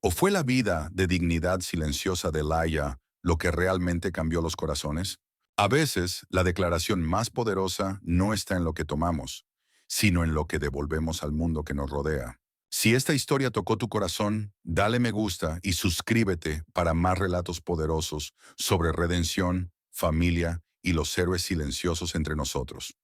¿O fue la vida de dignidad silenciosa de Laia lo que realmente cambió los corazones? A veces, la declaración más poderosa no está en lo que tomamos, sino en lo que devolvemos al mundo que nos rodea. Si esta historia tocó tu corazón, dale me gusta y suscríbete para más relatos poderosos sobre redención, familia y los héroes silenciosos entre nosotros.